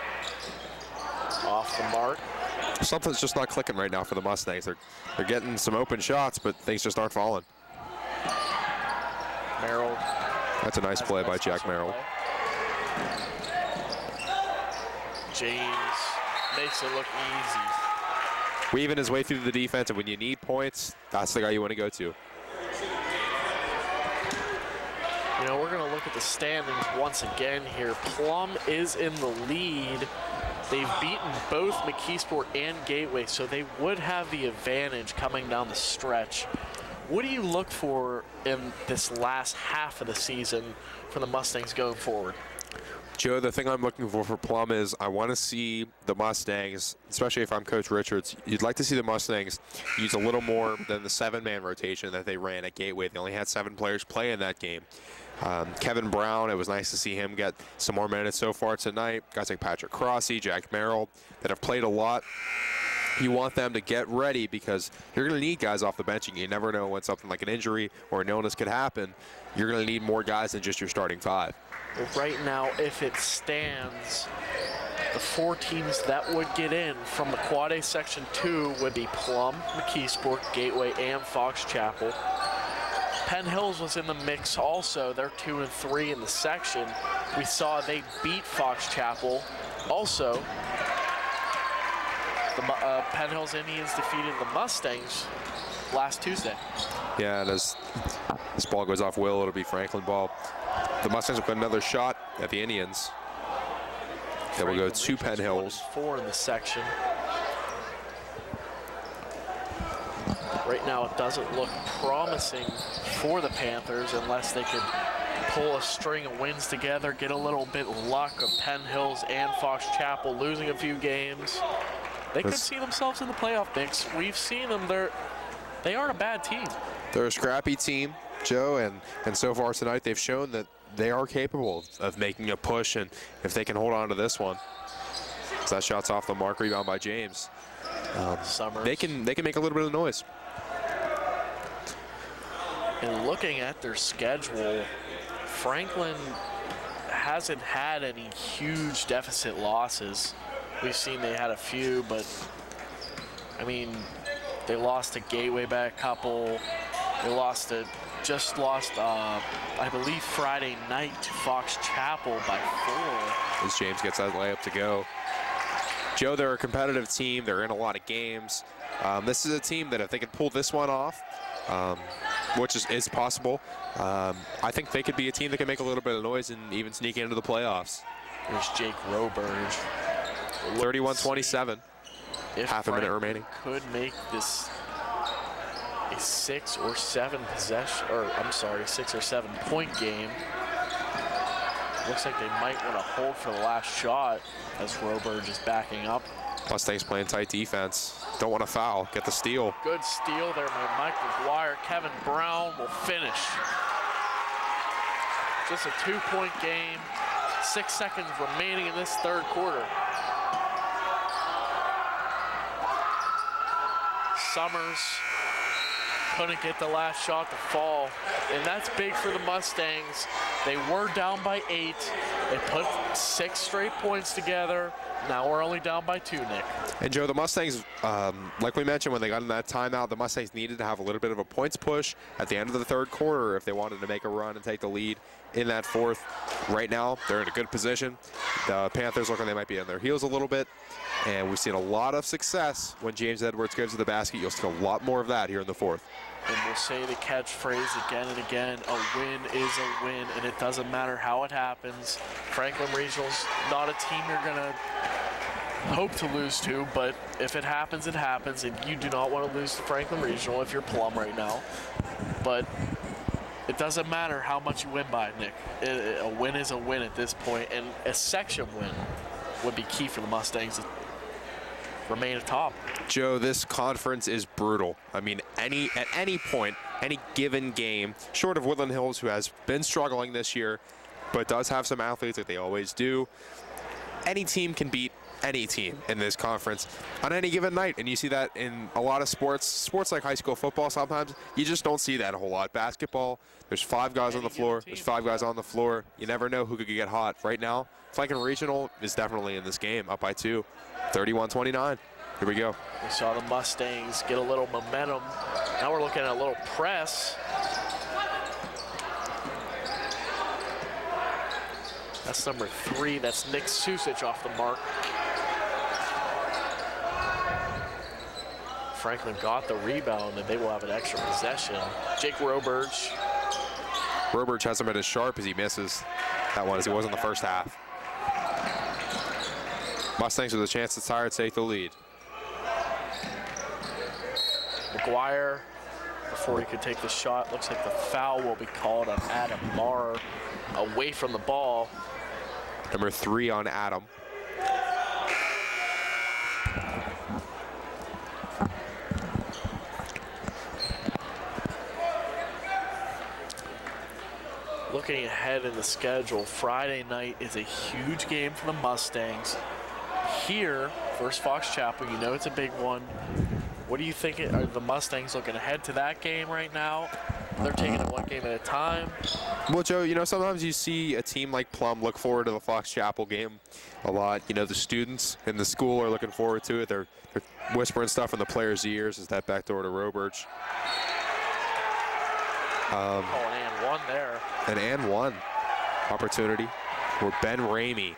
Off the mark. Something's just not clicking right now for the Mustangs. They're getting some open shots, but things just aren't falling. Merrill. That's a nice play by Jack Merrill. James makes it look easy. Weaving his way through the defense, and when you need points, that's the guy you want to go to. You know, we're going to look at the standings once again here. Plum is in the lead. They've beaten both McKeesport and Gateway, so they would have the advantage coming down the stretch. What do you look for in this last half of the season for the Mustangs going forward? Joe, the thing I'm looking for Plum is I want to see the Mustangs, especially if I'm Coach Richards, you'd like to see the Mustangs use a little more than the 7-man rotation that they ran at Gateway. They only had 7 players play in that game. Kevin Brown, it was nice to see him get some more minutes so far tonight. Guys like Patrick Crossy, Jack Merrill that have played a lot. you want them to get ready because you're going to need guys off the bench, and you never know when something like an injury or an illness could happen. You're going to need more guys than just your starting 5. Right now, if it stands, the 4 teams that would get in from the Quad A Section 2 would be Plum, McKeesport, Gateway, and Fox Chapel. Penn Hills was in the mix also. They're 2 and 3 in the section. We saw they beat Fox Chapel. Also, the Penn Hills Indians defeated the Mustangs last Tuesday. Yeah, and as this ball goes off Will, it'll be Franklin ball. The Mustangs will put another shot at the Indians. That will go to Penn Hills. 4 in the section. Right now, it doesn't look promising for the Panthers unless they could pull a string of wins together, get a little bit of luck of Penn Hills and Fox Chapel losing a few games. They could see themselves in the playoff mix. We've seen them. They aren't a bad team. They're a scrappy team, Joe, and so far tonight they've shown that they are capable of making a push, and if they can hold on to this one. So that shot's off the mark, rebound by James. Summers. They can make a little bit of noise. And looking at their schedule, Franklin hasn't had any huge deficit losses. We've seen they had a few, but I mean, they lost to Gateway by a couple. They just lost, I believe, Friday night to Fox Chapel by 4. As James gets that layup to go. Joe, they're a competitive team. They're in a lot of games. This is a team that if they can pull this one off, which is possible, I think they could be a team that can make a little bit of noise and even sneak into the playoffs. There's Jake Roberge. 31-27. Half a minute remaining. Could make this a 6 or 7 point game. Looks like they might want to hold for the last shot as Roberge is backing up. Mustangs playing tight defense. Don't want to foul. Get the steal. Good steal there by Mike McGuire. Kevin Brown will finish. Just a 2-point game. 6 seconds remaining in this third quarter. Summers couldn't get the last shot to fall, and that's big for the Mustangs. They were down by 8. They put 6 straight points together. Now we're only down by 2, Nick. And Joe, the Mustangs, like we mentioned, when they got in that timeout, the Mustangs needed to have a little bit of a points push at the end of the third quarter if they wanted to make a run and take the lead in that fourth. Right now, they're in a good position. The Panthers look like they might be on their heels a little bit. And we've seen a lot of success when James Edwards goes to the basket. You'll see a lot more of that here in the fourth. And we'll say the catchphrase again and again, a win is a win, and it doesn't matter how it happens. Franklin Regional's not a team you're going to hope to lose to, but if it happens, it happens, and you do not want to lose to Franklin Regional if you're Plum right now. But it doesn't matter how much you win by, Nick. A win is a win at this point, and a section win would be key for the Mustangs to remain atop. Joe, this conference is brutal. I mean, at any point, any given game, short of Woodland Hills, who has been struggling this year, but does have some athletes like they always do, any team can beat any team in this conference on any given night. And you see that in a lot of sports like high school football. Sometimes you just don't see that a whole lot. Basketball, there's 5 guys on the floor. There's 5 guys on the floor. You never know who could get hot. Right now, Franklin Regional is definitely in this game, up by 2, 31-29. Here we go. We saw the Mustangs get a little momentum. Now we're looking at a little press. That's number 3. That's Nick Susich off the mark. Franklin got the rebound, and they will have an extra possession. Jake Roberge. Roberge hasn't been as sharp as he misses that one as he was in the first half. Mustangs with a chance to tire to take the lead. McGuire, before he could take the shot, looks like the foul will be called on Adam Marr away from the ball. Number 3 on Adam. Looking ahead in the schedule, Friday night is a huge game for the Mustangs. Here, First Fox Chapel, you know it's a big one. What do you think? Are the Mustangs looking ahead to that game right now? They're taking it one game at a time. Well, Joe, you know, sometimes you see a team like Plum look forward to the Fox Chapel game a lot. You know, the students in the school are looking forward to it. They're whispering stuff in the players' ears as that backdoor to Roberge. An and one there. An and one opportunity for Ben Ramey.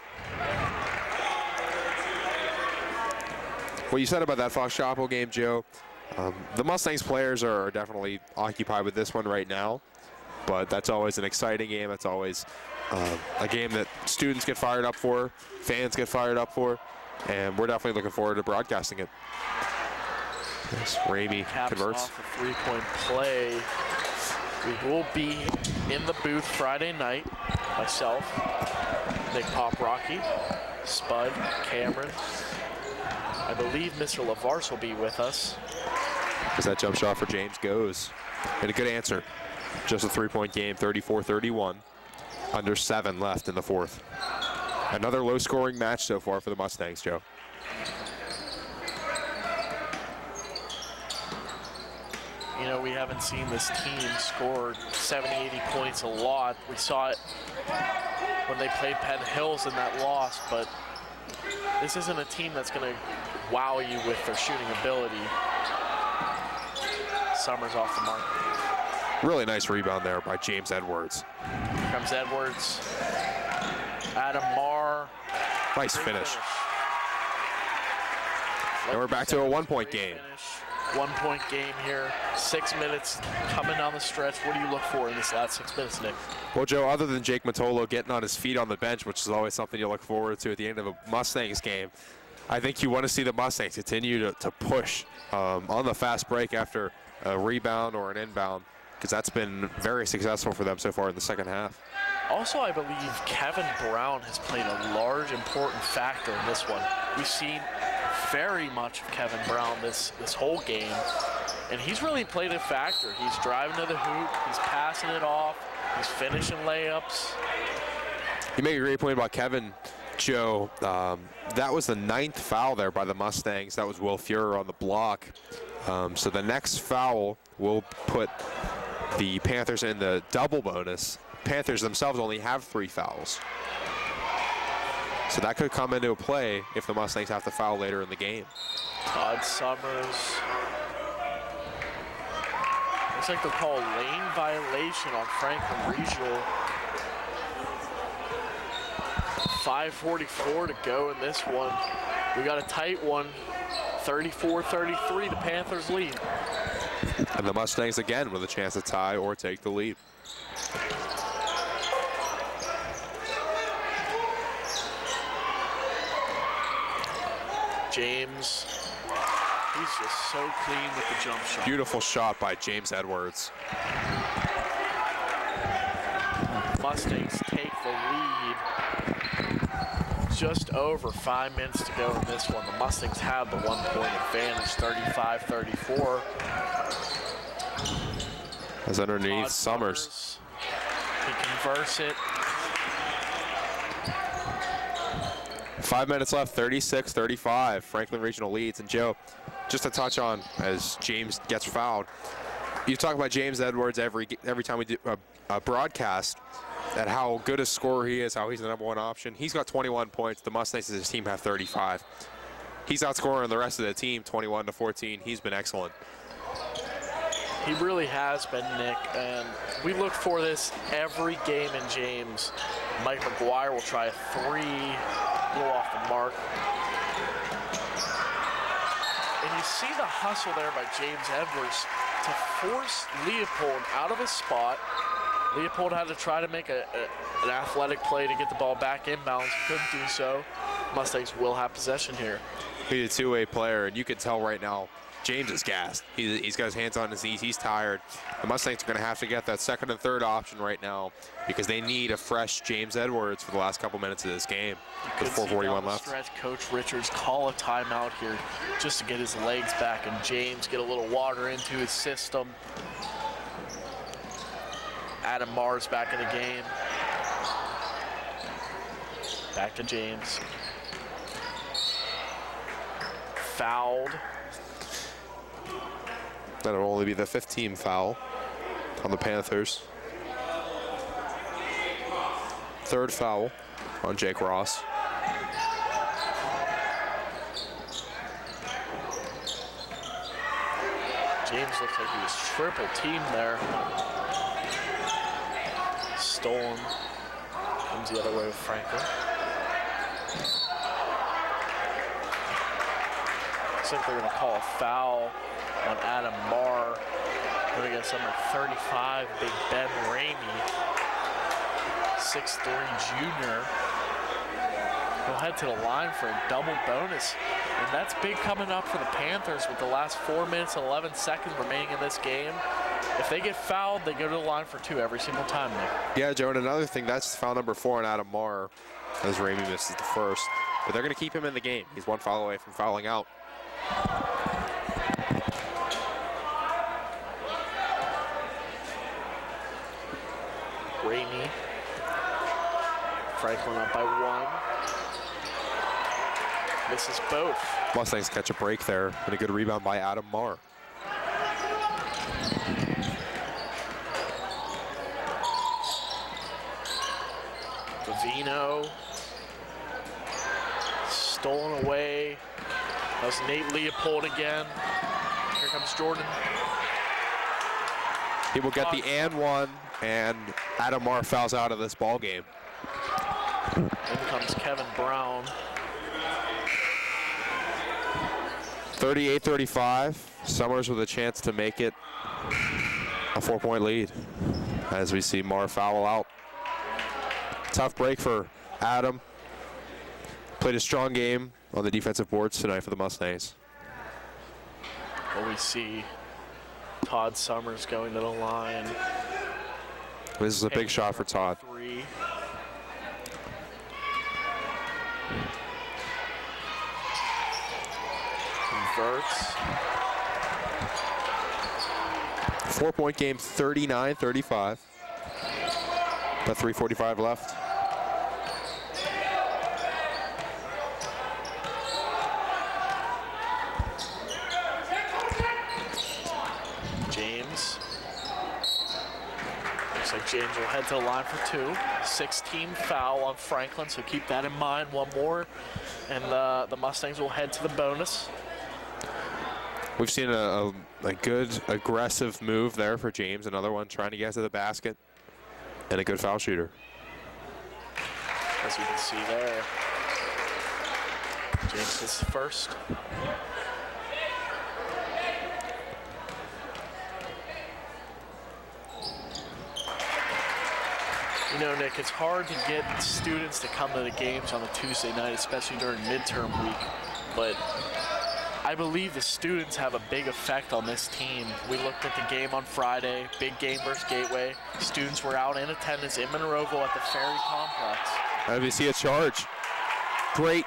What you said about that Fox Chapel game, Joe, the Mustangs players are definitely occupied with this one right now, but that's always an exciting game. That's always a game that students get fired up for, fans get fired up for, and we're definitely looking forward to broadcasting it. Yes, Ramey converts. Off a three-point play. We will be in the booth Friday night. Myself, Nick Pop Rocky, Spud, Cameron. I believe Mr. LaVarce will be with us. As that jump shot for James goes. And a good answer. Just a three-point game, 34-31. Under 7 left in the fourth. Another low-scoring match so far for the Mustangs, Joe. You know, we haven't seen this team score 70, 80 points a lot. We saw it when they played Penn Hills in that loss, but this isn't a team that's going to wow you with their shooting ability. Summers off the mark. Really nice rebound there by James Edwards. Here comes Edwards. Adam Marr. Nice finish. And we're back to a one-point game. 1 point game here. 6 minutes coming down the stretch. What do you look for in this last 6 minutes, Nick? Well, Joe, other than Jake Matolo getting on his feet on the bench, which is always something you look forward to at the end of a Mustangs game, I think you want to see the Mustangs continue to push on the fast break after a rebound or an inbound, because that's been very successful for them so far in the second half. Also, I believe Kevin Brown has played a large, important factor in this one. We've seen very much of Kevin Brown this whole game, and he's really played a factor. He's driving to the hoop, he's passing it off, he's finishing layups. You make a great point about Kevin, Joe. That was the 9th foul there by the Mustangs. That was Will Fuhrer on the block. So the next foul will put the Panthers in the double bonus. Panthers themselves only have 3 fouls. So that could come into play if the Mustangs have to foul later in the game. Todd Summers. Looks like they'll call a lane violation on Franklin Regional. 5:44 to go in this one. We got a tight one. 34-33, the Panthers lead. And the Mustangs again with a chance to tie or take the lead. James, he's just so clean with the jump shot. Beautiful shot by James Edwards. Mustangs take the lead. Just over 5 minutes to go in this one. The Mustangs have the 1 point advantage, 35-34. As underneath Todd Summers. He converts it. 5 minutes left, 36-35. Franklin Regional leads. And Joe, just to touch on as James gets fouled, you talk about James Edwards every time we do a broadcast, at how good a scorer he is, how he's the #1 option. He's got 21 points. The Mustangs as his team have 35. He's outscoring the rest of the team 21-14. He's been excellent. He really has been, Nick, and we look for this every game in James. Mike McGuire will try a 3, a little off the mark. And you see the hustle there by James Edwards to force Leopold out of his spot. Leopold had to try to make an athletic play to get the ball back inbounds. Couldn't do so. Mustangs will have possession here. He's a two-way player, and you can tell right now James is gassed. He's got his hands on his knees. He's tired. The Mustangs are going to have to get that second and third option right now because they need a fresh James Edwards for the last couple minutes of this game with 4:41 left. Stretch, Coach Richards call a timeout here just to get his legs back and James get a little water into his system. Adam Marr's back in the game. Back to James. fouled. That'll only be the 15th foul on the Panthers. Third foul on Jake Ross. James looks like he was triple teamed there. Stolen. Comes the other way with Franklin. Looks like they're going to call a foul on Adam Marr. Going against number 35, Big Ben Ramey. 6'3" junior. He'll head to the line for a double bonus. And that's big coming up for the Panthers with the last 4 minutes and 11 seconds remaining in this game. If they get fouled, they go to the line for 2 every single time, Nick. Yeah, Joe, and another thing, that's foul number 4 on Adam Marr, as Ramey misses the first. But they're going to keep him in the game. He's 1 foul away from fouling out. Ramey. Franklin up by 1. Misses both. Mustangs catch a break there, and a good rebound by Adam Marr. Vino. Stolen away. That was Nate Leopold again. Here comes Jordan. He will get the and 1, and Adam Marr fouls out of this ball game. In comes Kevin Brown. 38-35. Summers with a chance to make it a 4-point lead as we see Marr foul out. Tough break for Adam. Played a strong game on the defensive boards tonight for the Mustangs. Well, we see Todd Summers going to the line. This is a big shot for Todd. 3. Converts. 4-point game, 39-35. About 3:45 left. James. Looks like James will head to the line for 2. 16 foul on Franklin, so keep that in mind. 1 more, and the Mustangs will head to the bonus. We've seen a good aggressive move there for James. Another one trying to get to the basket, and a good foul shooter. As you can see there, James is first. You know, Nick, it's hard to get students to come to the games on a Tuesday night, especially during midterm week, but I believe the students have a big effect on this team. We looked at the game on Friday, big game versus Gateway. Students were out in attendance in Monroeville at the Ferry Complex. And we see a charge. Great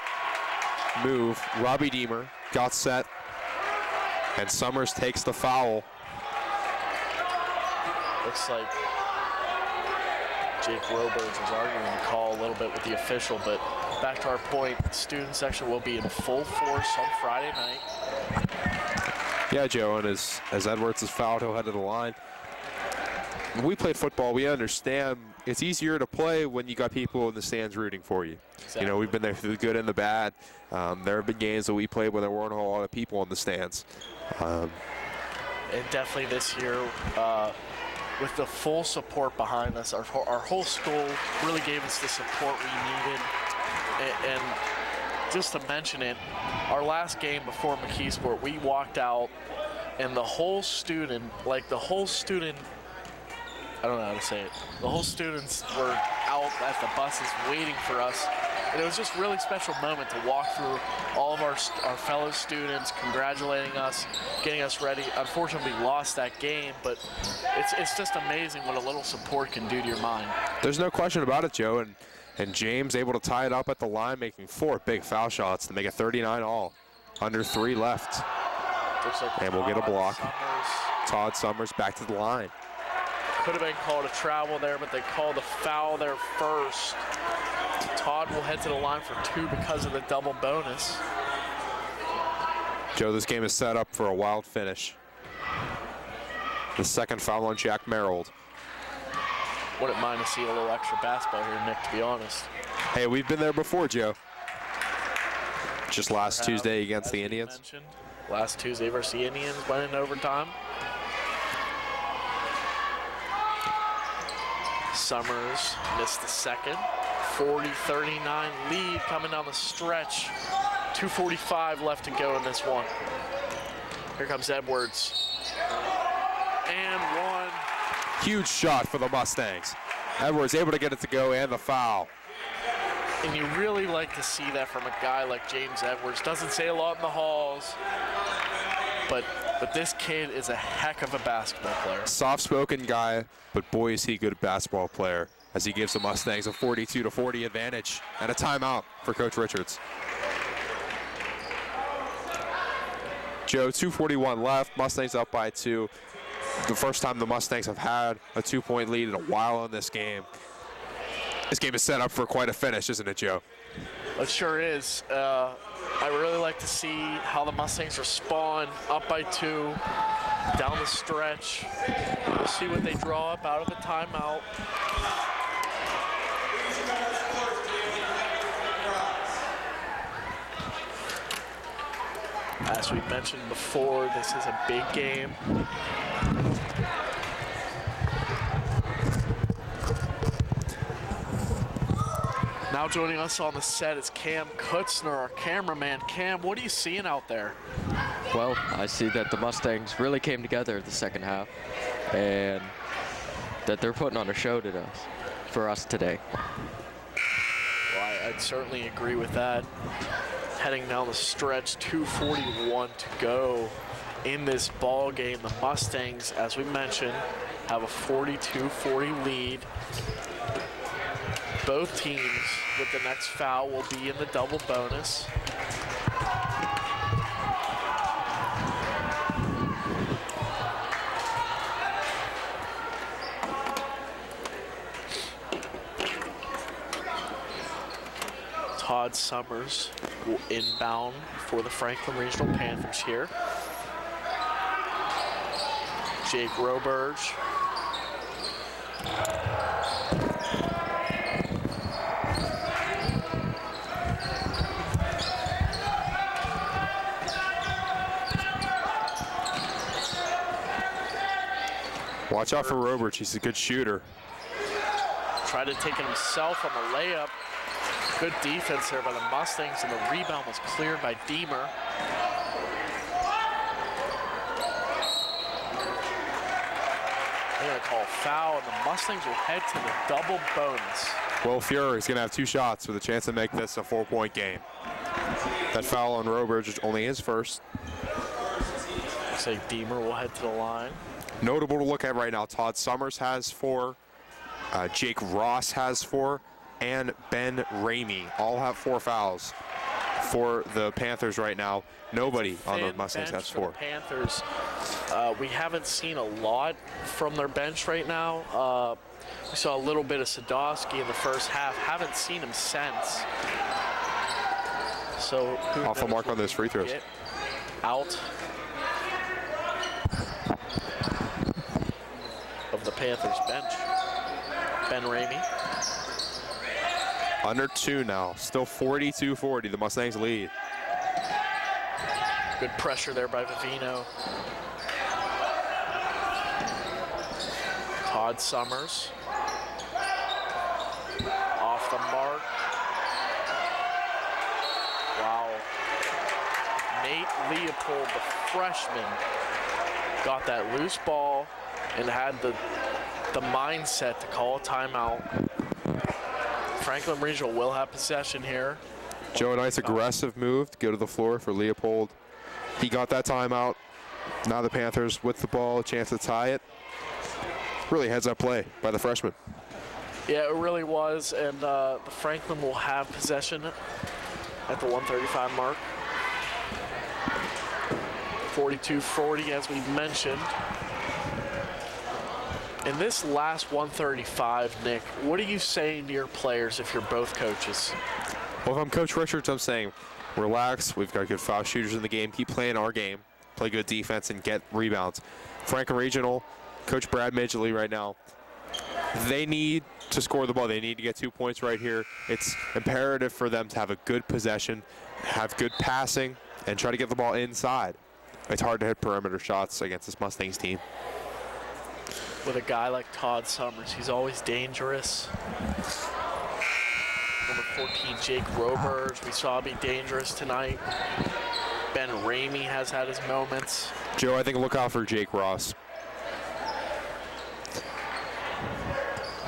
move. Robbie Deemer got set, and Summers takes the foul. Looks like Jake Roberts is arguing the call a little bit with the official, but back to our point, the student section will be in full force on Friday night. Yeah, Joe, and as Edwards is fouled, he'll head to the line. When we played football, we understand it's easier to play when you got people in the stands rooting for you. Exactly. You know, we've been there through the good and the bad. There have been games that we played where there weren't a whole lot of people in the stands. And definitely this year, with the full support behind us, our whole school really gave us the support we needed. And just to mention it, our last game before McKeesport, we walked out, and the whole student, I don't know how to say it. The whole students were out at the buses waiting for us. And it was just a really special moment to walk through all of our fellow students, congratulating us, getting us ready. Unfortunately, we lost that game, but it's just amazing what a little support can do to your mind. There's no question about it, Joe. And James able to tie it up at the line, making 4 big foul shots to make it 39 all. Under 3 left. Looks like and we'll get a block. Summers. Todd Summers back to the line. Could have been called a travel there, but they called a foul there first. Todd will head to the line for 2 because of the double bonus. Joe, this game is set up for a wild finish. The second foul on Jack Merrill. Wouldn't mind to see a little extra basketball here, Nick, to be honest. Hey, we've been there before, Joe. Just last Tuesday against the Indians. Last Tuesday versus the Indians went in overtime. Summers missed the second. 40-39 lead coming down the stretch. 2:45 left to go in this one. Here comes Edwards. And one. Huge shot for the Mustangs. Edwards able to get it to go and the foul. And you really like to see that from a guy like James Edwards. Doesn't say a lot in the halls, but this kid is a heck of a basketball player. Soft-spoken guy, but boy is he a good basketball player as he gives the Mustangs a 42-40 advantage and a timeout for Coach Richards. Joe, 2:41 left. Mustangs up by 2. The first time the Mustangs have had a 2-point lead in a while in this game. This game is set up for quite a finish, isn't it, Joe? It sure is. I really like to see how the Mustangs respond up by 2 down the stretch. We'll see what they draw up out of the timeout. As we mentioned before, this is a big game. Now joining us on the set is Cam Kutzner, our cameraman. Cam, what are you seeing out there? Well, I see that the Mustangs really came together the second half and that they're putting on a show for us today. Well, I'd certainly agree with that. Heading down the stretch, 2:41 to go in this ball game. The Mustangs, as we mentioned, have a 42-40 lead. Both teams with the next foul will be in the double bonus. Todd Summers will inbound for the Franklin Regional Panthers here. Jake Roberge. Watch out for Roberge. He's a good shooter. Tried to take it himself on the layup. Good defense there by the Mustangs, and the rebound was cleared by Deemer. They're going to call foul, and the Mustangs will head to the double bonus. Will Fury is going to have 2 shots with a chance to make this a 4-point game. That foul on Roberge is only his first. Looks like Deemer will head to the line. Notable to look at right now, Todd Summers has 4, Jake Ross has 4, and Ben Ramey all have 4 fouls for the Panthers right now. Nobody on the Mustangs has 4. Panthers, we haven't seen a lot from their bench right now. We saw a little bit of Sadowski in the first half. Haven't seen him since. So off the mark on those free throws. Out of the Panthers bench. Ben Ramey. Under 2 now. Still 42-40. The Mustangs lead. Good pressure there by Vivino. Todd Summers. Off the mark. Wow. Nate Leopold, the freshman, got that loose ball and had the mindset to call a timeout. Franklin Regional will have possession here. Joe, a nice aggressive move to go to the floor for Leopold. He got that timeout. Now the Panthers with the ball, a chance to tie it. Really heads-up play by the freshman. Yeah, it really was, and the Franklin will have possession at the 135 mark. 42-40, as we mentioned. In this last 135, Nick, what are you saying to your players if you're both coaches? Well, if I'm Coach Richards, I'm saying, relax. We've got good foul shooters in the game. Keep playing our game. Play good defense and get rebounds. Franklin Regional, Coach Brad Midgley right now, they need to score the ball. They need to get 2 points right here. It's imperative for them to have a good possession, have good passing, and try to get the ball inside. It's hard to hit perimeter shots against this Mustangs team. With a guy like Todd Summers, he's always dangerous. Number 14, Jake Roberge, we saw be dangerous tonight. Ben Ramey has had his moments. Joe, I think look out for Jake Ross.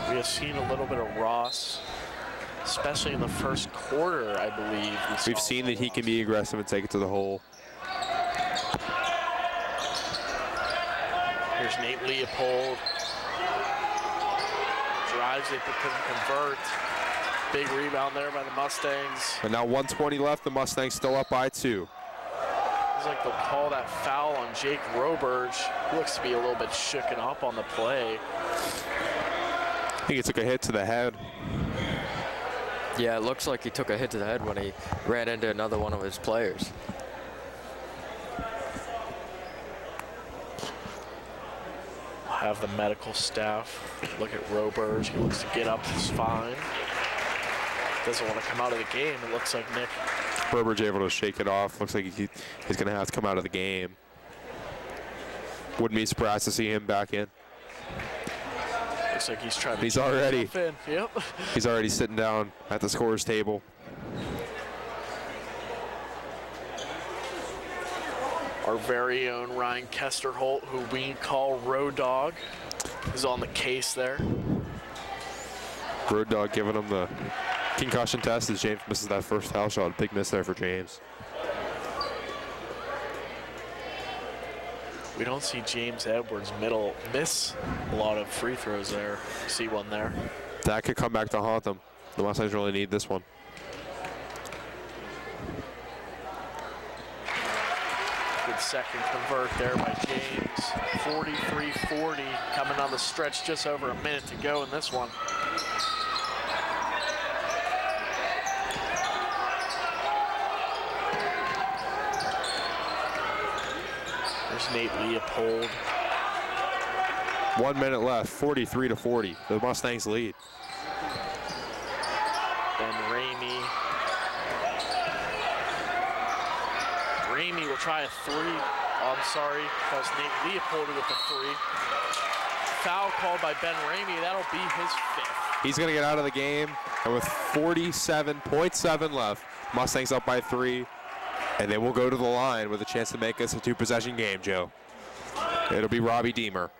We have seen a little bit of Ross, especially in the first quarter, I believe. We've seen that he can be aggressive and take it to the hole. Here's Nate Leopold. Drives it but couldn't convert. Big rebound there by the Mustangs. And now 1:20 left. The Mustangs still up by 2. It's like they'll call that foul on Jake Roberge. He looks to be a little bit shooken up on the play. I think he took a hit to the head. Yeah, it looks like he took a hit to the head when he ran into another one of his players. Have the medical staff look at Roberge. He looks to get up just fine. Doesn't want to come out of the game. It looks like Nick. Roberge able to shake it off. Looks like he's going to have to come out of the game. Wouldn't be surprised to see him back in. Looks like he's trying to. He's already. Yep. He's already sitting down at the scorer's table. Our very own Ryan Kesterholt, who we call Road Dog, is on the case there. Road Dog giving him the concussion test as James misses that first foul shot. Big miss there for James. We don't see James Edwards miss a lot of free throws there. See one there. That could come back to haunt them. The Mustangs really need this one. Good second convert there by James. 43-40, coming on the stretch, just over a minute to go in this one. There's Nate Leopold. 1 minute left, 43-40. The Mustangs lead. Ben Ramey. Ramey will try a three. Oh, I'm sorry, that was Nate Leopold with the three. Foul called by Ben Ramey. That'll be his 5th. He's going to get out of the game. And with 47.7 left, Mustangs up by 3. And they will go to the line with a chance to make this a 2-possession game, Joe. It'll be Robbie Deemer.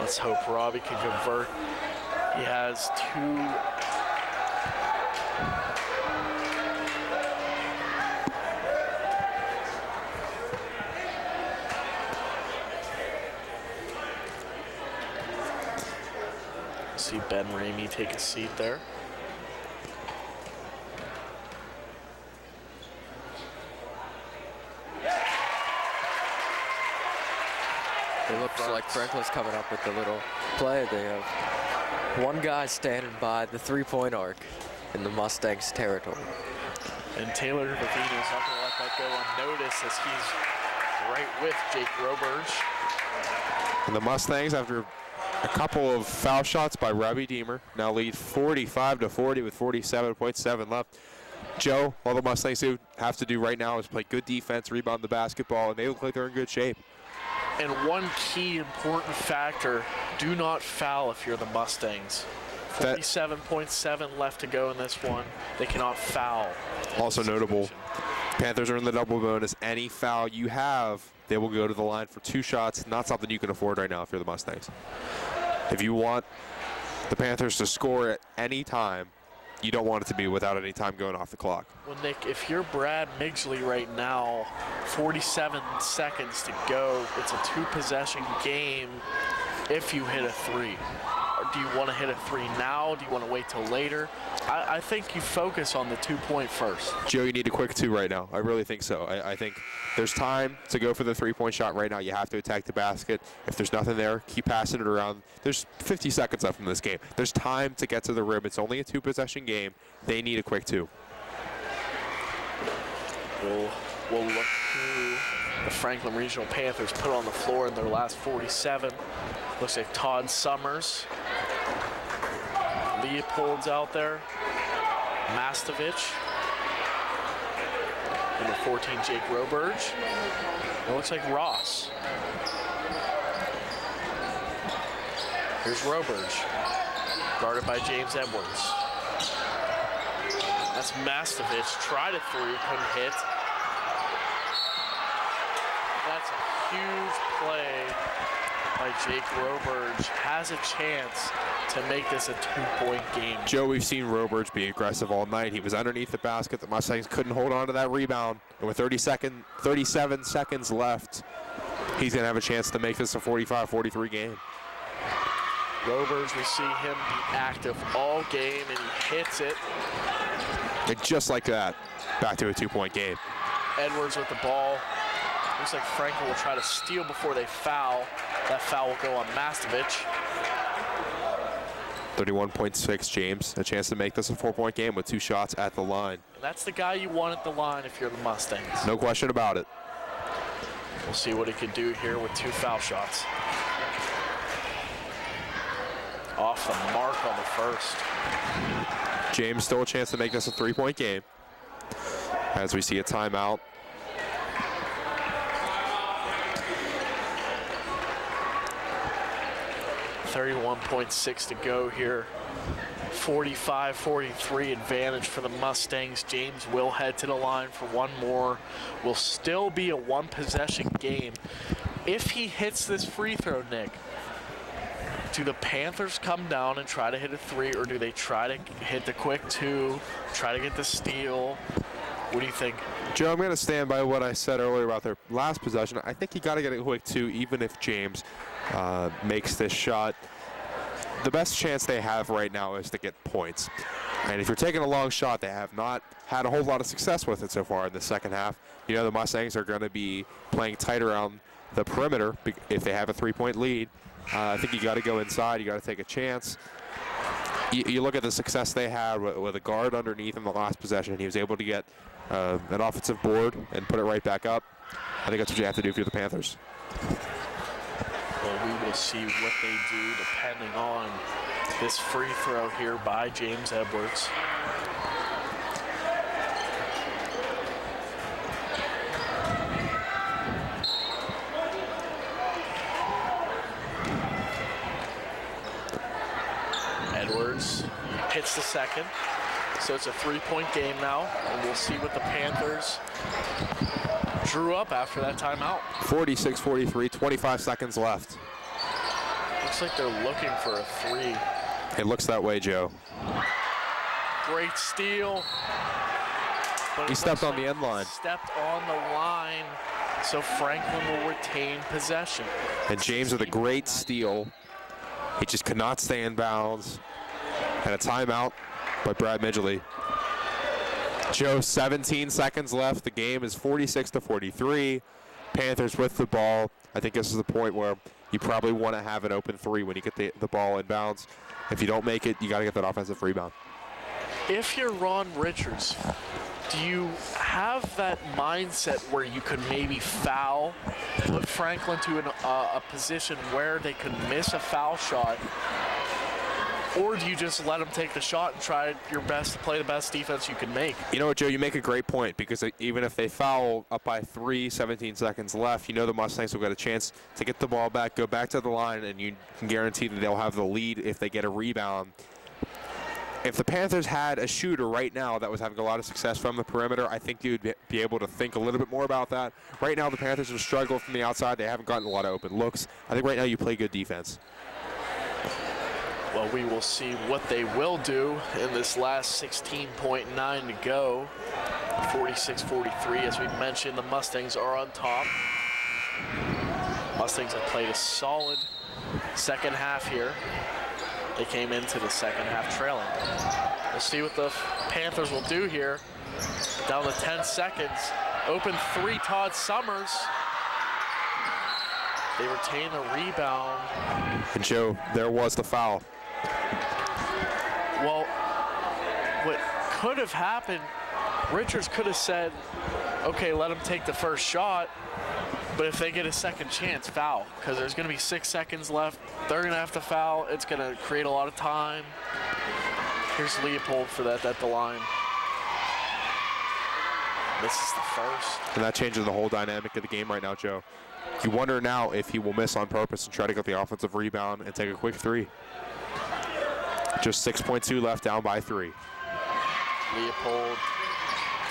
Let's hope Robbie can convert. He has 2. See Ben Ramey take a seat there. It looks like Franklin's coming up with a little play. They have one guy standing by the three-point arc in the Mustangs territory. And Taylor Vivino's not going to let that go unnoticed as he's right with Jake Roberge. And the Mustangs, after a couple of foul shots by Robbie Deemer, now lead 45-40 with 47.7 left. Joe, all the Mustangs have to do right now is play good defense, rebound the basketball, and they look like they're in good shape. And one key important factor, do not foul if you're the Mustangs. 47.7 left to go in this one. They cannot foul. Also notable, Panthers are in the double bonus. Any foul you have, they will go to the line for 2 shots. Not something you can afford right now if you're the Mustangs. If you want the Panthers to score at any time, you don't want it to be without any time going off the clock. Well, Nick, if you're Brad Midgley right now, 47 seconds to go, it's a 2-possession game if you hit a 3. Or do you want to hit a 3 now? Do you want to wait till later? I think you focus on the 2-point first. Joe, you need a quick 2 right now. I really think so. I think there's time to go for the 3-point shot right now. You have to attack the basket. If there's nothing there, keep passing it around. There's 50 seconds left in this game. There's time to get to the rim. It's only a 2-possession game. They need a quick 2. We'll look who the Franklin Regional Panthers put on the floor in their last 47. Looks like Todd Summers. Leopold's out there. Mastovich. Number 14, Jake Roberge. It looks like Ross. Here's Roberge, guarded by James Edwards. That's Mastovich, tried it through, couldn't hit. That's a huge play by Jake Roberge. Has a chance to make this a 2-point game. Joe, we've seen Roberge be aggressive all night. He was underneath the basket. The Mustangs couldn't hold on to that rebound. And with 37 seconds left, he's going to have a chance to make this a 45-43 game. Roberge, we see him be active all game, and he hits it. And just like that, back to a 2-point game. Edwards with the ball. Looks like Franklin will try to steal before they foul. That foul will go on Mastovich. 31.6, James. A chance to make this a 4-point game with 2 shots at the line. That's the guy you want at the line if you're the Mustangs. No question about it. We'll see what he can do here with 2 foul shots. Off the mark on the first. James still a chance to make this a 3-point game. As we see a timeout. .6 to go here. 45-43 advantage for the Mustangs. James will head to the line for one more. Will still be a 1-possession game. If he hits this free throw, Nick, do the Panthers come down and try to hit a 3, or do they try to hit the quick 2, try to get the steal? What do you think? Joe, I'm going to stand by what I said earlier about their last possession. I think you got to get a quick 2, even if James makes this shot. The best chance they have right now is to get points. And if you're taking a long shot, they have not had a whole lot of success with it so far in the second half. You know, the Mustangs are going to be playing tight around the perimeter if they have a 3-point lead. I think you got to go inside. You got to take a chance. You look at the success they had with a guard underneath in the last possession. He was able to get an offensive board and put it right back up. I think that's what you have to do if you're the Panthers. Well, we will see what they do depending on this free throw here by James Edwards. Edwards hits the second, so it's a 3-point game now, and we'll see what the Panthers drew up after that timeout. 46-43, 25 seconds left. Looks like they're looking for a 3. It looks that way, Joe. Great steal. But He stepped on the end line. Stepped on the line, so Franklin will retain possession. And James with a great steal. He just could not stay in bounds. And a timeout by Brad Midgley. Joe, 17 seconds left. The game is 46-43. Panthers with the ball. I think this is the point where you probably want to have an open 3 when you get the ball in bounds. If you don't make it, you got to get that offensive rebound. If you're Ron Richards, do you have that mindset where you could maybe foul, put Franklin to a position where they could miss a foul shot, or do you just let them take the shot and try your best to play the best defense you can make? You know what, Joe, you make a great point, because even if they foul up by 3, 17 seconds left, you know the Mustangs will get a chance to get the ball back, go back to the line, and you can guarantee that they'll have the lead if they get a rebound. If the Panthers had a shooter right now that was having a lot of success from the perimeter, I think you'd be able to think a little bit more about that. Right now, the Panthers have struggled from the outside. They haven't gotten a lot of open looks. I think right now you play good defense. Well, we will see what they will do in this last 16.9 to go. 46-43, as we mentioned, the Mustangs are on top. Mustangs have played a solid second half here. They came into the second half trailing. We'll see what the Panthers will do here. Down to 10 seconds. Open 3, Todd Summers. They retain the rebound. And Joe, there was the foul. Well, what could have happened, Richards could have said, okay, let them take the first shot, but if they get a second chance, foul, because there's going to be 6 seconds left. They're going to have to foul. It's going to create a lot of time. Here's Leopold for that at the line. This is the first. And that changes the whole dynamic of the game right now, Joe. You wonder now if he will miss on purpose and try to get the offensive rebound and take a quick three. Just 6.2 left, down by 3. Leopold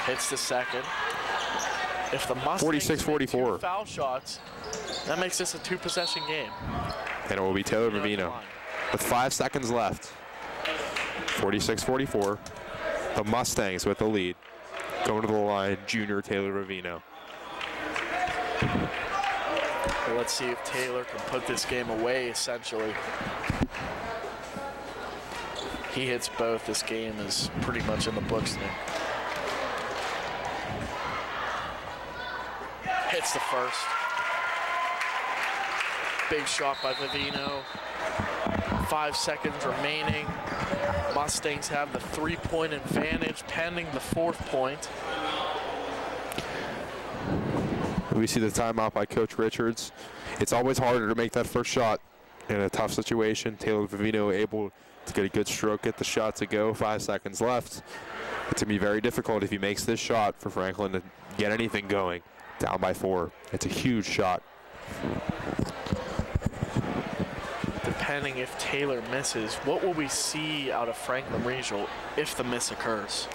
hits the second. If the Mustangs make 2 foul shots, that makes this a 2-possession game. And it will be Taylor Vivino with 5 seconds left. 46-44. The Mustangs with the lead. Going to the line, junior Taylor Vivino. Well, let's see if Taylor can put this game away, essentially. He hits both. This game is pretty much in the books now. Hits the first. Big shot by Vivino. 5 seconds remaining. Mustangs have the 3-point advantage pending the 4th point. We see the timeout by Coach Richards. It's always harder to make that first shot in a tough situation. Taylor Vivino able to get a good stroke, get the shot to go. 5 seconds left. It's going to be very difficult if he makes this shot for Franklin to get anything going. Down by 4. It's a huge shot. Depending if Taylor misses, what will we see out of Franklin Regional if the miss occurs?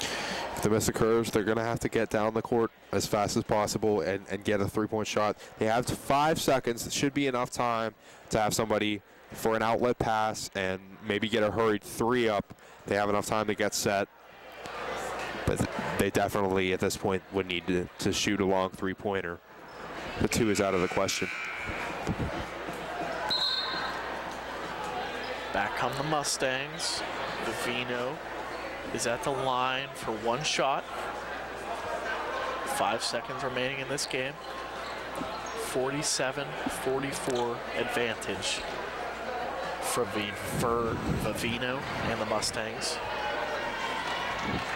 If the miss occurs, they're going to have to get down the court as fast as possible and get a 3-point shot. They have 5 seconds. It should be enough time to have somebody for an outlet pass and maybe get a hurried 3 up. They have enough time to get set. But they definitely, at this point, would need to shoot a long 3-pointer. The 2 is out of the question. Back come the Mustangs. Vivino is at the line for 1 shot. 5 seconds remaining in this game. 47-44 advantage for Vivino and the Mustangs.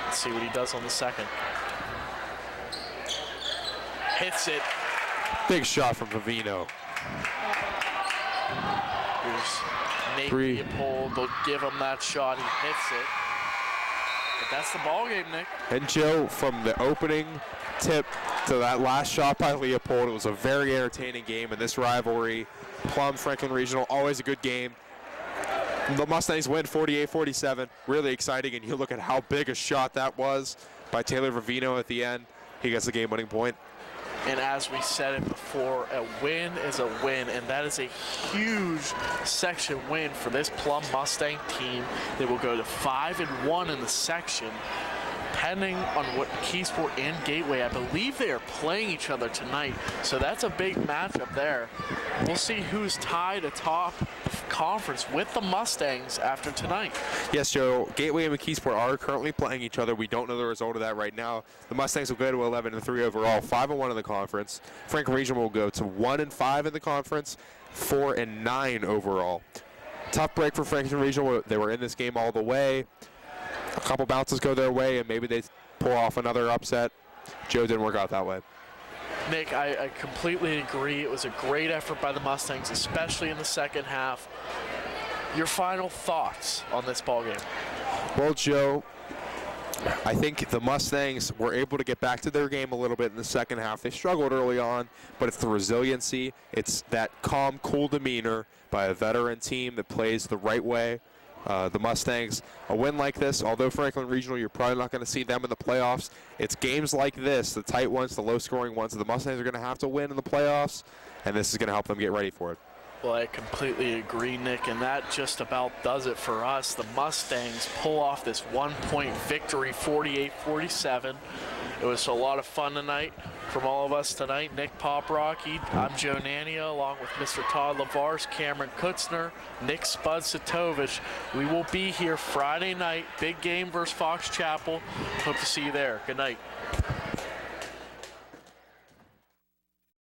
Let's see what he does on the second. Hits it. Big shot from Vivino. Here's Nate 3. Leopold will give him that shot. He hits it. But that's the ball game, Nick. And Joe, from the opening tip to that last shot by Leopold, it was a very entertaining game in this rivalry. Plum, Franklin Regional, always a good game. The Mustangs win 48-47. Really exciting, and you look at how big a shot that was by Taylor Vivino at the end. He gets the game-winning point. And as we said it before, a win is a win, and that is a huge section win for this Plum Mustang team. They will go to 5-1 in the section. Depending on what Keysport and Gateway, I believe they are playing each other tonight, so that's a big matchup there. We'll see who's tied atop the conference with the Mustangs after tonight. Yes, Joe, Gateway and McKeesport are currently playing each other. We don't know the result of that right now. The Mustangs will go to 11-3 overall, 5-1 in the conference. Franklin Regional will go to 1-5 in the conference, 4-9 overall. Tough break for Franklin Regional. They were in this game all the way. A couple bounces go their way, and maybe they pull off another upset. Joe, didn't work out that way. Nick, I completely agree. It was a great effort by the Mustangs, especially in the second half. Your final thoughts on this ballgame? Well, Joe, I think the Mustangs were able to get back to their game a little bit in the second half. They struggled early on, but it's the resiliency. It's that calm, cool demeanor by a veteran team that plays the right way. The Mustangs, a win like this, although Franklin Regional, you're probably not going to see them in the playoffs. It's games like this, the tight ones, the low-scoring ones, that the Mustangs are going to have to win in the playoffs, and this is going to help them get ready for it. Well, I completely agree, Nick, and that just about does it for us. The Mustangs pull off this 1-point victory, 48-47. It was a lot of fun tonight from all of us tonight. Nick Poprocky, I'm Joe Nania, along with Mr. Todd Lavars, Cameron Kutzner, Nick Spud Satovich. We will be here Friday night, big game versus Fox Chapel. Hope to see you there. Good night.